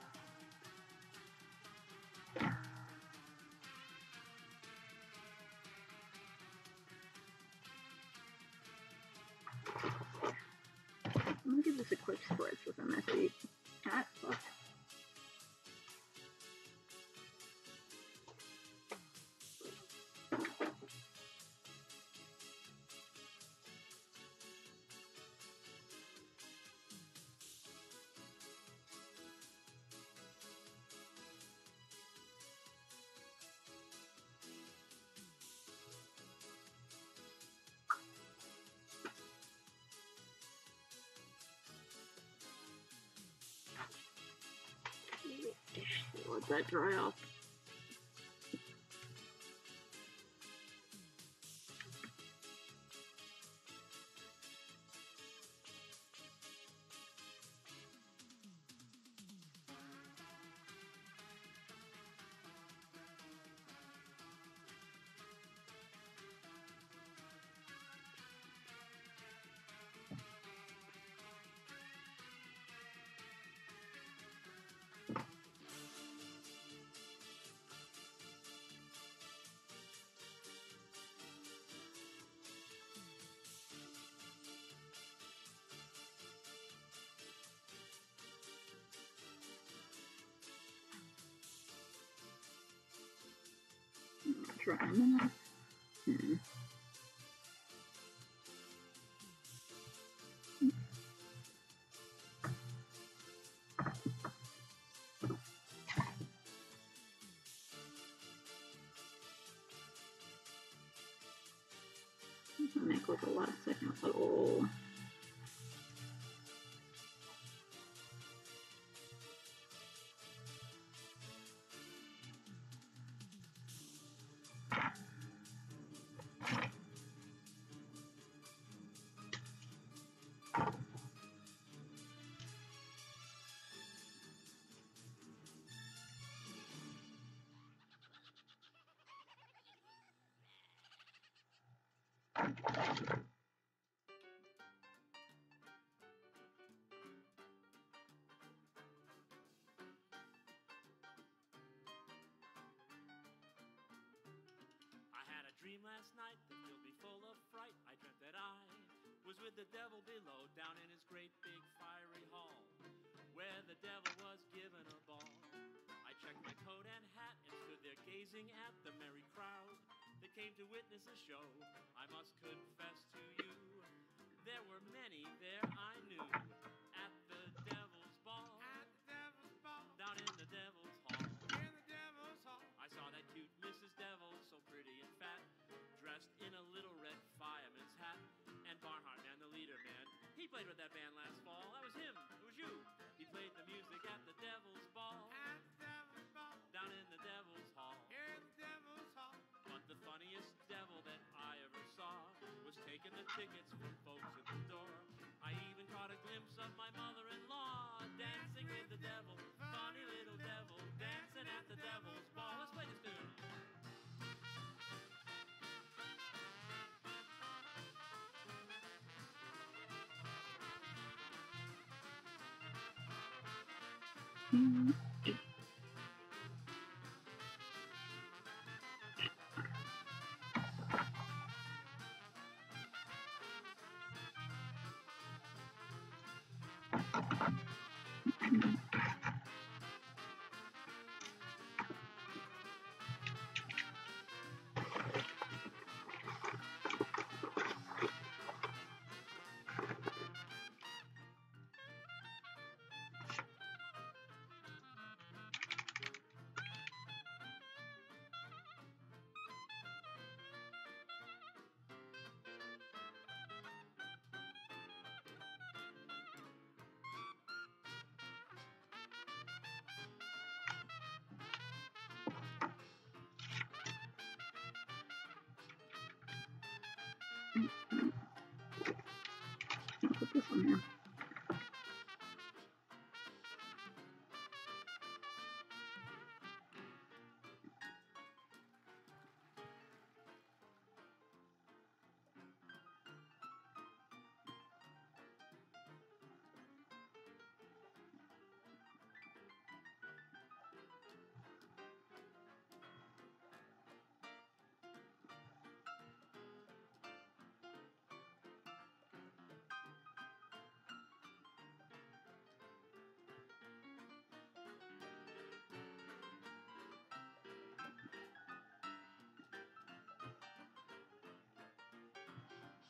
I'm gonna give this a quick spritz with MSD. Ah, fuck. Let that dry off. Trying that. Make like a last second little. Dream last night that filled me full of fright. I dreamt that I was with the devil below, down in his great big fiery hall, where the devil was given a ball. I checked my coat and hat and stood there gazing at the merry crowd that came to witness the show. I must confess to you, there were many there I knew at the devil's ball, down in the devil's hall. I saw that cute Mrs. Devil, so pretty and fat, dressed in a little red fireman's hat. And Barnhart Man, the leader man, he played with that band last fall. That was him, it was you. He played the music at the devil's ball, down in the devil's hall. But the funniest devil that I ever saw was taking the tickets from folks at the door. I even caught a glimpse of my mother-in-law dancing with the devil. Funny little devil dancing at the devil's ball. Let's play this tune. Put this on here.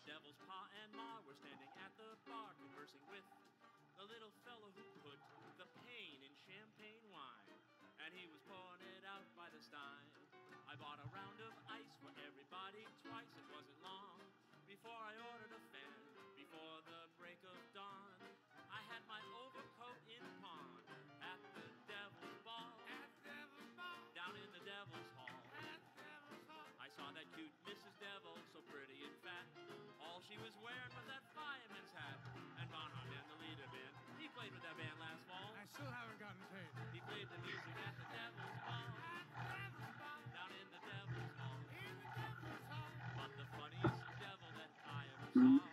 Devil's Pa and Ma were standing at the bar conversing with the little fellow who put the pain in champagne wine, and he was pouring it out by the stein. I bought a round of ice for everybody twice. It wasn't long before I ordered a fan. Before the break of dawn, I had my overcoat in pawn at the Devil's Ball. Down in the Devil's Hall. I saw that cute Mrs. Devil, so pretty and fat. All she was wearing was that fireman's hat. And Bonham and the leader band, he played with that band last fall. I still haven't gotten paid. He played the music at the Devil's Ball. Down in the Devil's Hall. But the funniest devil that I ever saw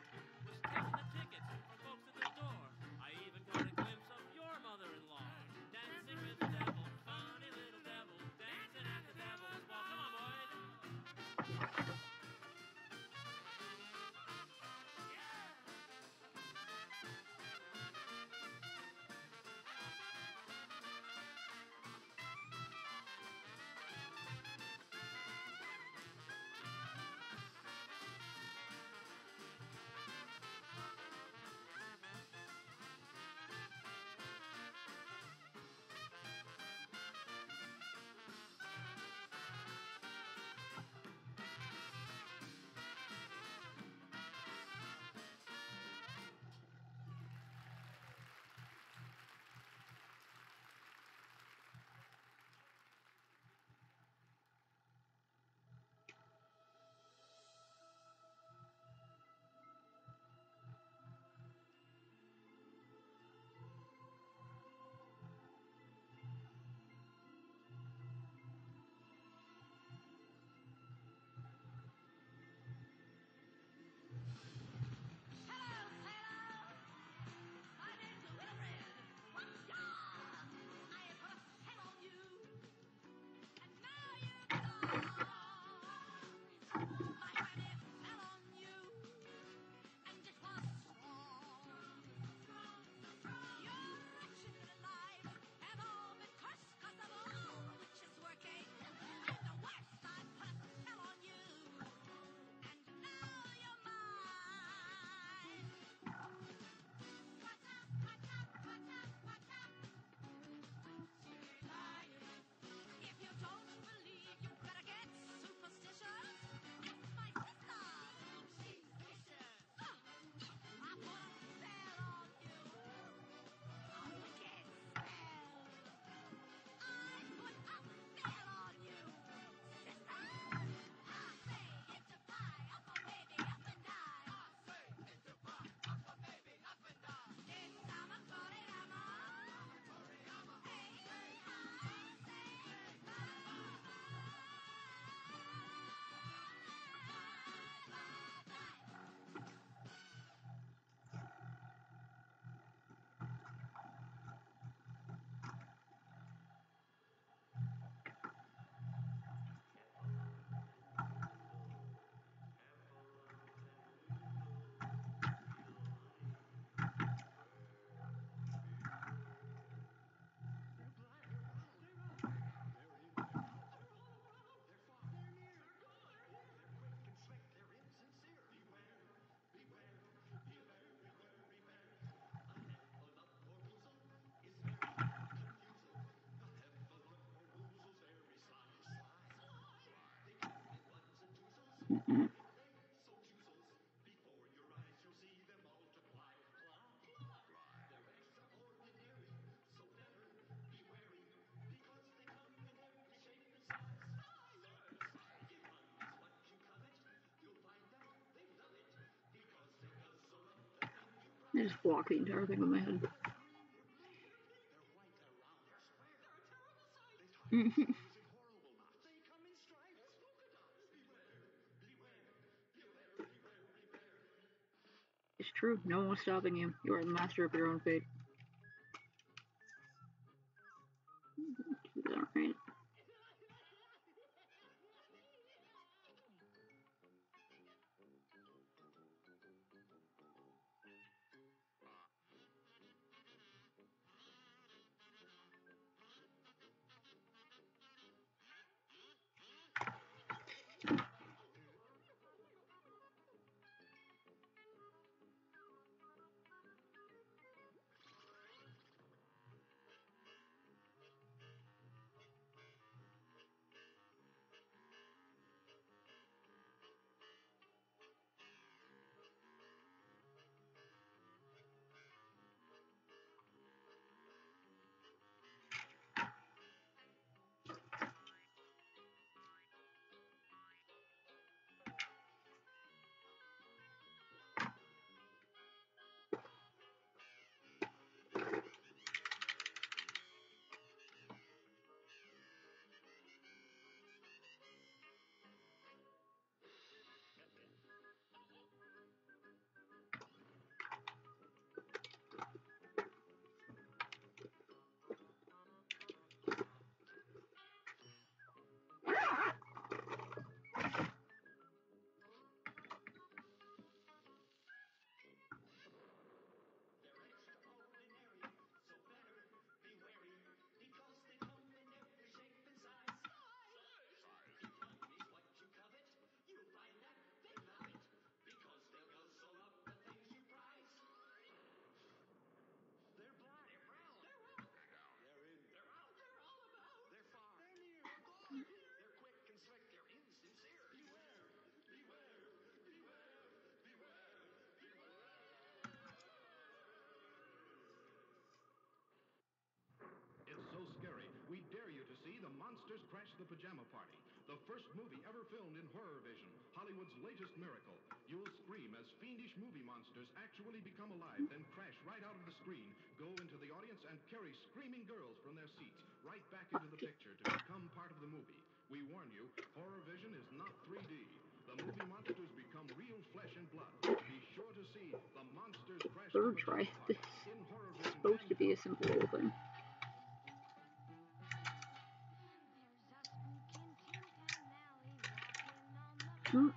was taking the tickets from folks at the door. I even caught a glimpse of your mother-in-law dancing with the devil. Funny little devil dancing at the Devil's Ball. Come on, boys. I just block the entire thing with my head. It's true. No one was stopping you. You are the master of your own fate. Alright. It's so scary, we dare you to see The Monsters Crash the Pajama Party, the first movie ever filmed in Horror Vision, Hollywood's latest miracle. You'll scream as fiendish movie monsters actually become alive, then crash right out of the screen, go into the audience, and carry screaming girls from their seats right back into the picture to become part of the movie. We warn you, Horror Vision is not 3D. The movie monsters become real flesh and blood. Be sure to see The Monsters Crash the Third try. Pajama This Party in Horror is Vision supposed to and be a simple little thing. Mm.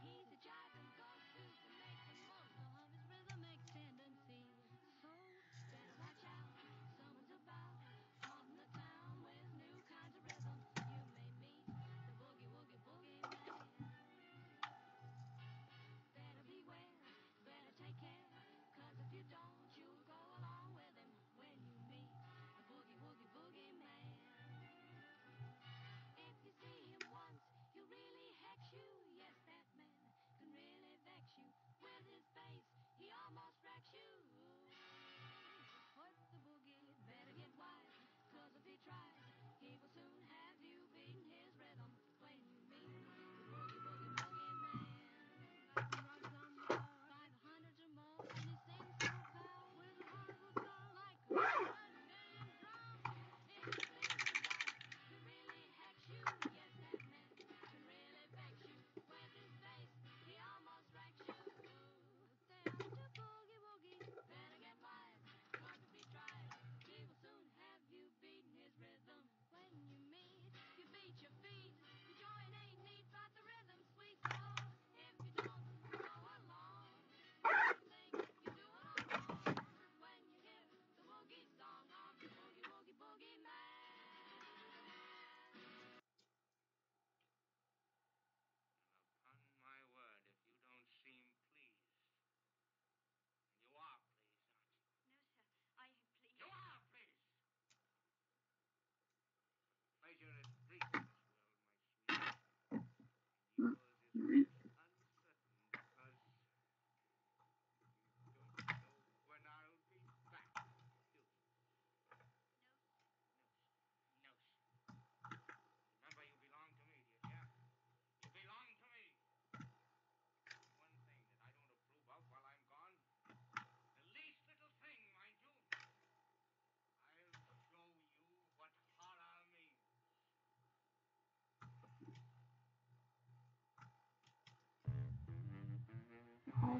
He's a driving go-to to make the most of his rhythmic tendencies. So better watch out, someone's about, haunting the town with new kinds of rhythms. You may meet the boogie woogie boogie man. Better beware, better take care, 'cause if you don't, you'll go along with him when you meet the boogie woogie boogie man. If you see him once, he'll really hex you. Yes,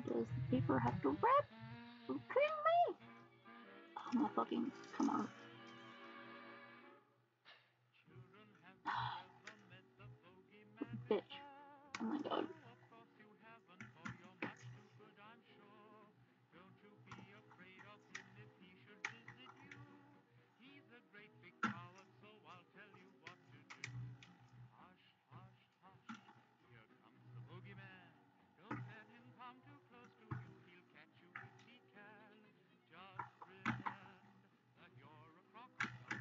Does the paper have to rip? Are you kidding me? Oh my fucking, come on. Children, have you ever met the bogeyman Bitch. before? Oh my god. No, of course you haven't, for you're much too good, I'm sure. Don't you be afraid of him if he should visit you. He's a great big coward, so I'll tell you what to do. Hush, hush, hush, here comes the bogeyman. Don't let him come too close to you, he'll catch you if he can. Just pretend that you're a crocodile,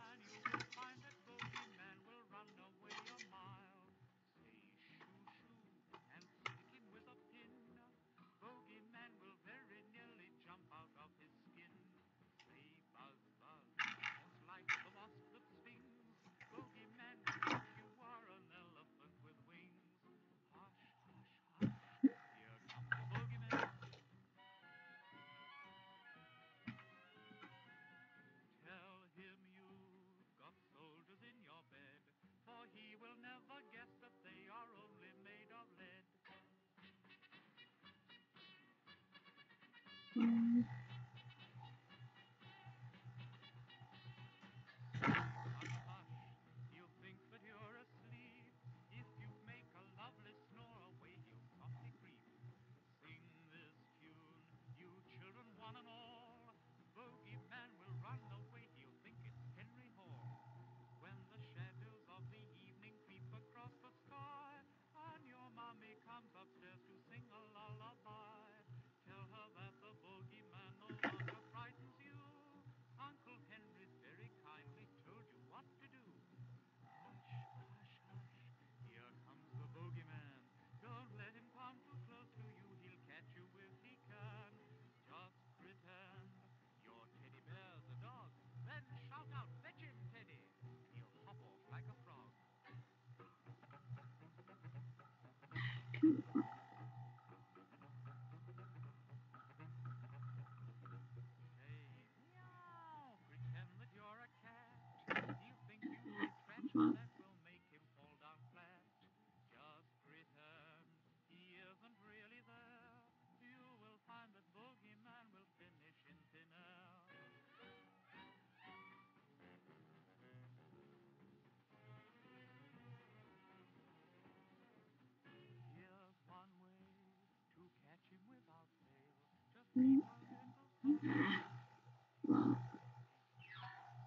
and you will find that bogeyman will run away a mile. Say shoo shoo and stick him with a pin. Bogeyman will very nearly jump out of his skin. Say buzz buzz, just like the wasp that stings. Bogeyman will think you are an elephant with wings. Hush, hush, hush, here comes the bogeyman. Tell him you've got soldiers in your bed, for he will never guess that they are only made of lead. Hush, hush, he'll think that you're asleep. If you make a lovely snore, away he'll softly creep. Sing this tune, you children one and all. Bogeyman will run away, he'll think it's Henry Hall. When the shadows of the evening creep across the sky, and your mommy comes upstairs to sing a lullaby, tell her that the bogeyman no longer frightens you. Uncle Henry's very kindly told you what to do. Hush, hush, hush, here comes the bogeyman. Don't let him come too close to you, he'll catch you if he can. Just pretend your teddy bear's a dog, then shout out, fetch him, Teddy. He'll hop off like a frog. Say meow, pretend that you're a cat. He'll think you've made scratches that will make him fall down flat. Just pretend he isn't really there. You will find that bogeyman will finish in thin air. Here's one way to catch him without fail. Just keep a little something. What a reluctant you are.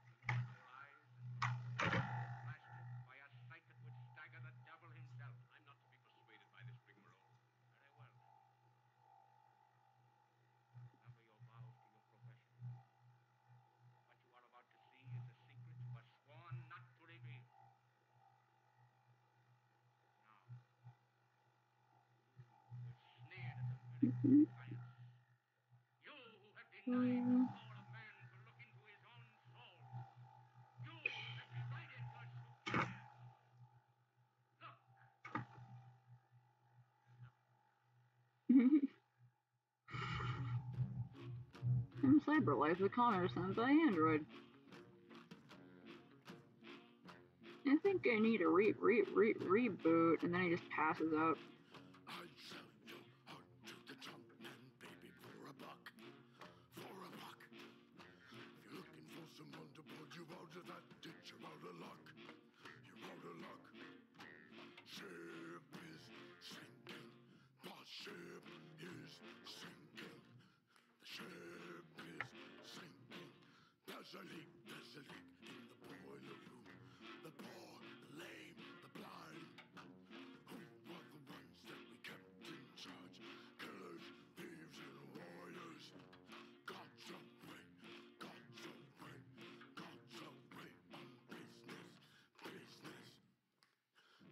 You shut your eyes and look forward, blasted by a sight that would stagger the devil himself. I'm not to be persuaded by this rigmarole. Very well, then. Remember your vows to your profession. What you are about to see is a secret you are sworn not to reveal. Now, you have sneered at the very science. You who have denied the power of man to look into his own soul. You who have derided your superiors. Look. In CyberLife, the Connor sent by Android. I think I need a reboot, and then he just passes out. I'd sell your heart to the Jumpman, baby, for a buck. For a buck. If you're looking for someone to pull you out of that ditch, you're out of luck. You're out of luck. Ship is sinking. The ship is sinking. The ship is sinking. There's a leak in the boiler room. The poor, the lame, the blind. Who were the ones that we kept in charge? Killers, thieves, and warriors. God's away, God's away, God's away on business, business.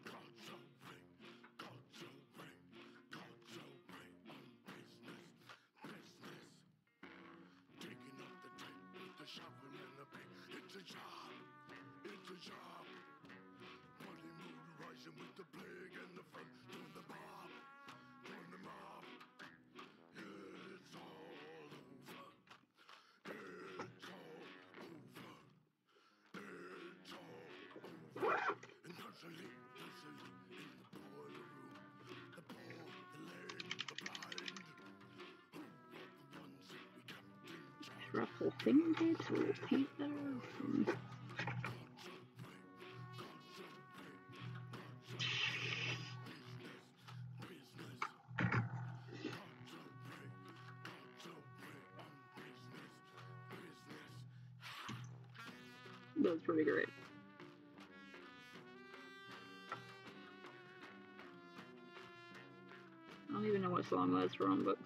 God's away, God's away, God's away on business, business. Digging up the tape with the shovel and the pick. It's a job, it's a job. Bloody mood rising with the plague and the front. Doing the mob, doing the mob. It's all over. It's all over. It's all Ruffle fingertips, a little paint better. That was pretty great. I don't even know what song that's from, but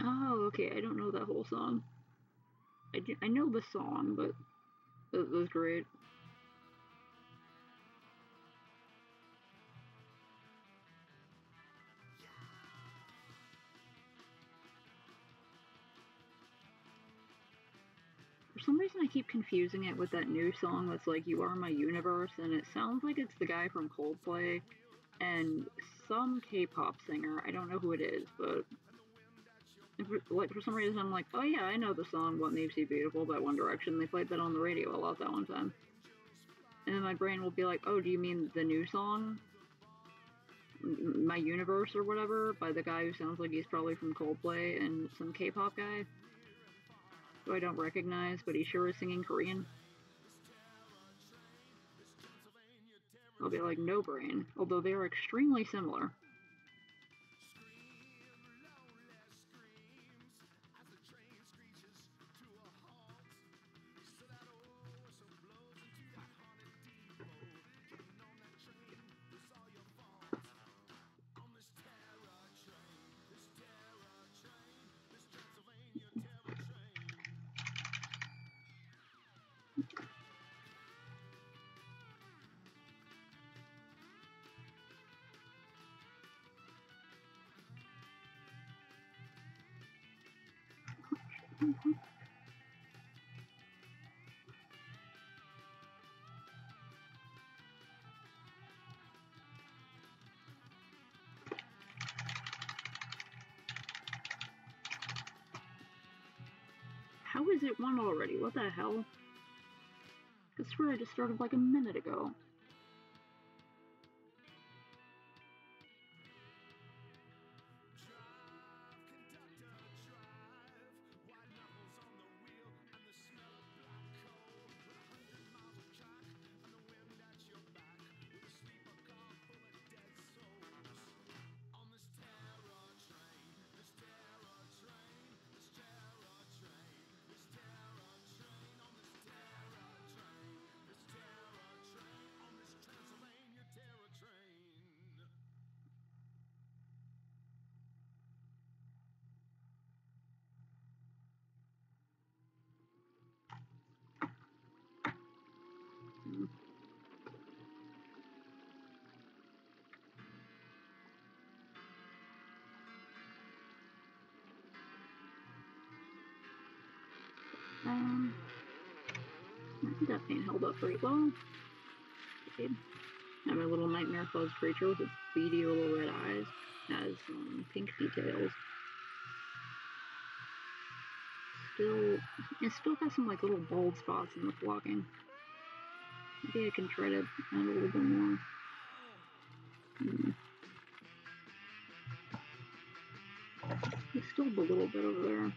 oh, okay, I don't know that whole song. I know the song, but it was great. For some reason, I keep confusing it with that new song that's like "You Are My Universe," and it sounds like it's the guy from Coldplay and some K-pop singer. I don't know who it is, but for some reason, I'm like, oh yeah, I know the song "What Makes You Beautiful" by One Direction. They played that on the radio a lot that one time. And then my brain will be like, oh, do you mean the new song? My Universe or whatever, by the guy who sounds like he's probably from Coldplay and some K-pop guy who I don't recognize, but he sure is singing Korean. I'll be like, no brain, although they are extremely similar. How is it 1 already? What the hell? I swear I just started like a minute ago. I think that paint held up pretty well. Okay. Now my little nightmare fuzz creature with its beady little red eyes has pink details. It still has some like little bald spots in the flocking. Maybe I can try to add a little bit more. There's still a little bit over there.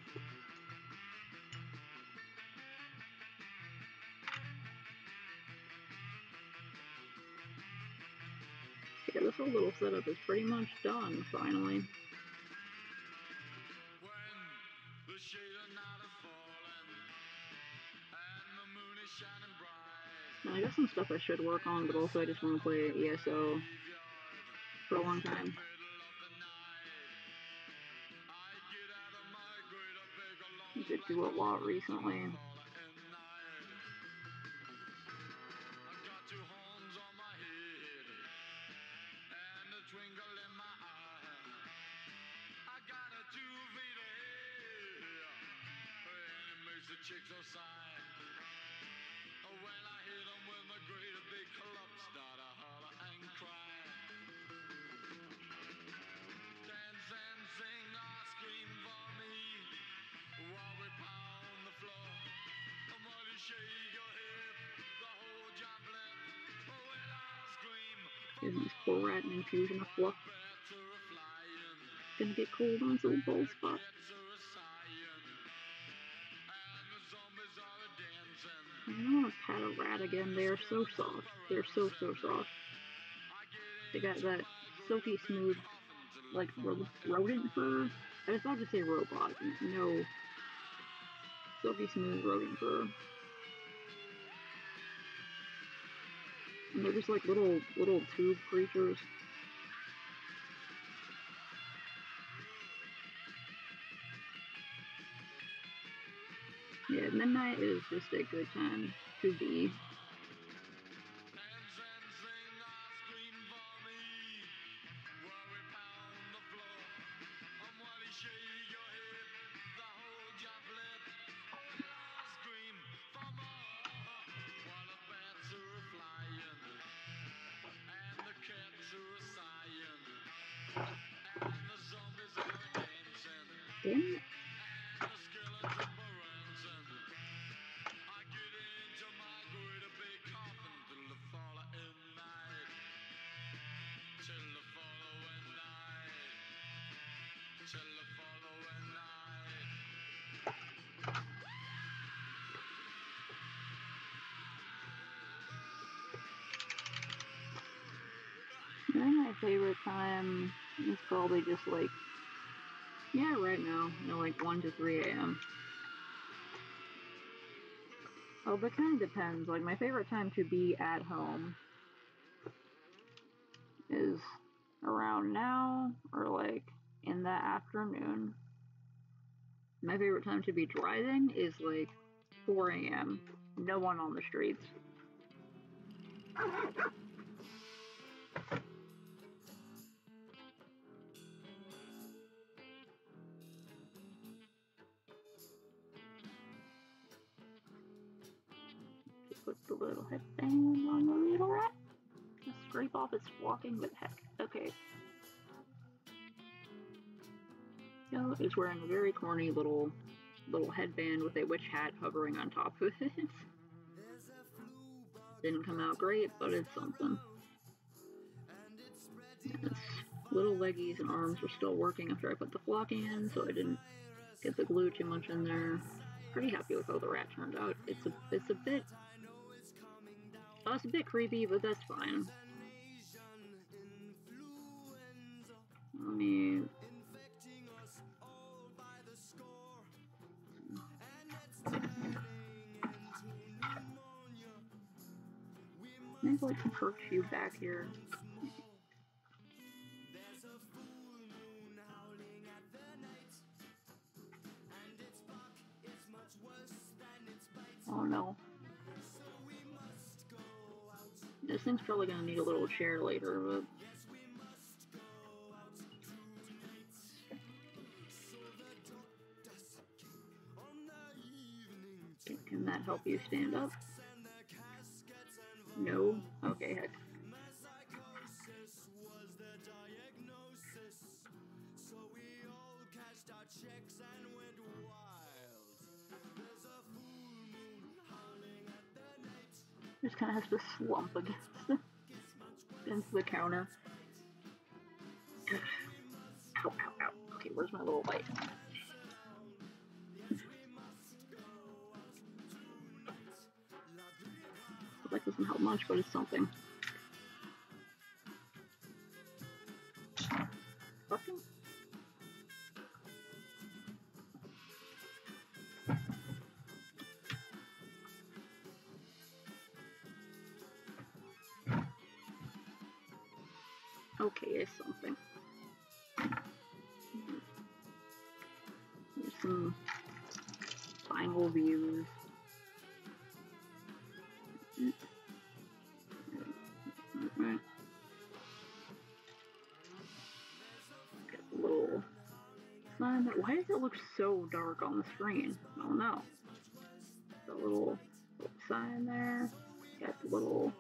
this whole little setup is pretty much done, finally. The shade of night is falling, and the moon is shining bright. Now, I got some stuff I should work on, but also I just want to play ESO for a long time. I did do a lot recently. Chicks so sigh. When I hit them with my great big club, start a holler and cry. Dance and sing or scream for me while we pound the floor. While you shake your hip, the whole job flip. When I scream, Isn't this poor rat an infusion of fluff? Gonna get cold on its little bald spot. I don't want to pat a rat again. They are so soft. They're so soft. They got that silky smooth, like, rodent fur. I was about to say robot. No. Silky smooth rodent fur. And they're just like little tube creatures. Yeah, midnight is just a good time to be. Damn it. I think my favorite time is probably just like, yeah, right now, like 1 to 3 a.m. Oh, but kind of depends. Like, my favorite time to be at home is around now or like in the afternoon. My favorite time to be driving is like 4 a.m. No one on the streets. Put the little headband on the little rat. Just scrape off its walking, but heck, okay. Yo is wearing a very corny little headband with a witch hat hovering on top of it. Didn't come out great, but it's something. And its little leggies and arms were still working after I put the flocking in, so I didn't get the glue too much in there. Pretty happy with how the rat turned out. It's a bit. Oh, it's a bit creepy, but that's fine. I mean, maybe I can perch you back here. Oh no. This thing's probably gonna need a little chair later, but can that help you stand up? No? Okay, heck. Just kind of has to slump against the counter. Ow, ow, ow. Okay, where's my little bite? Like doesn't help much, but it's something. Okay, it's something. Here's some final views. Alright. Get a little sign there. Why does it look so dark on the screen? I don't know. The little sign there. Got the little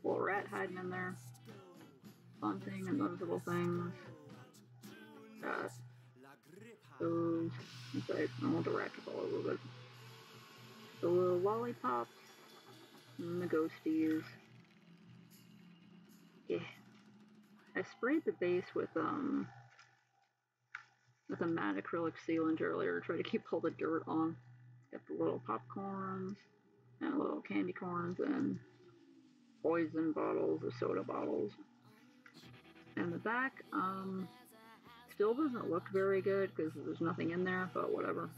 rat hiding in there. Bunting and those little things. Got those. It's like, I want the rat to fall over, but the little lollipops and the ghosties. Yeah. I sprayed the base with a matte acrylic sealant earlier to try to keep all the dirt on. Got the little popcorns and little candy corns and poison bottles or soda bottles. And the back, still doesn't look very good because there's nothing in there, but whatever.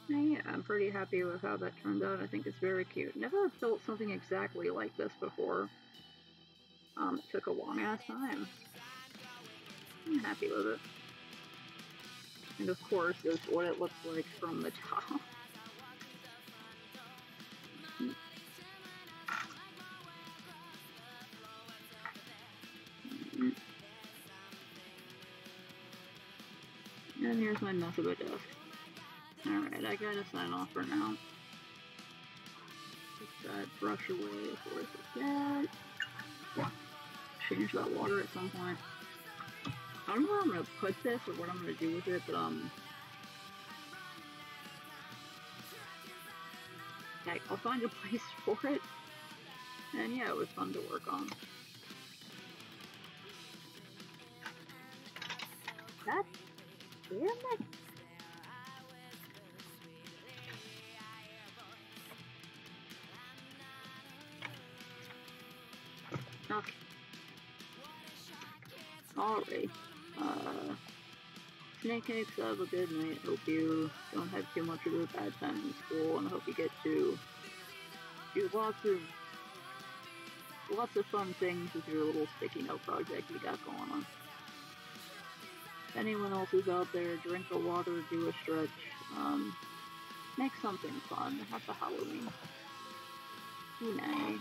Yeah, I'm pretty happy with how that turned out. I think it's very cute. Never built something exactly like this before. It took a long ass time. I'm happy with it. And of course, this is what it looks like from the top. And here's my mess of a desk. Alright, I gotta sign off for now. Put that brush away before I forget. Change that water at some point. I don't know where I'm gonna put this or what I'm gonna do with it, but heck, I'll find a place for it. And yeah, it was fun to work on. God damn it! Okay. Alright. Snake Cakes, have a good night. Hope you don't have too much of a bad time in school, and I hope you get to do lots of fun things with your little sticky note project you got going on. If anyone else is out there, drink a water, do a stretch, make something fun. Have a Halloween. Good night.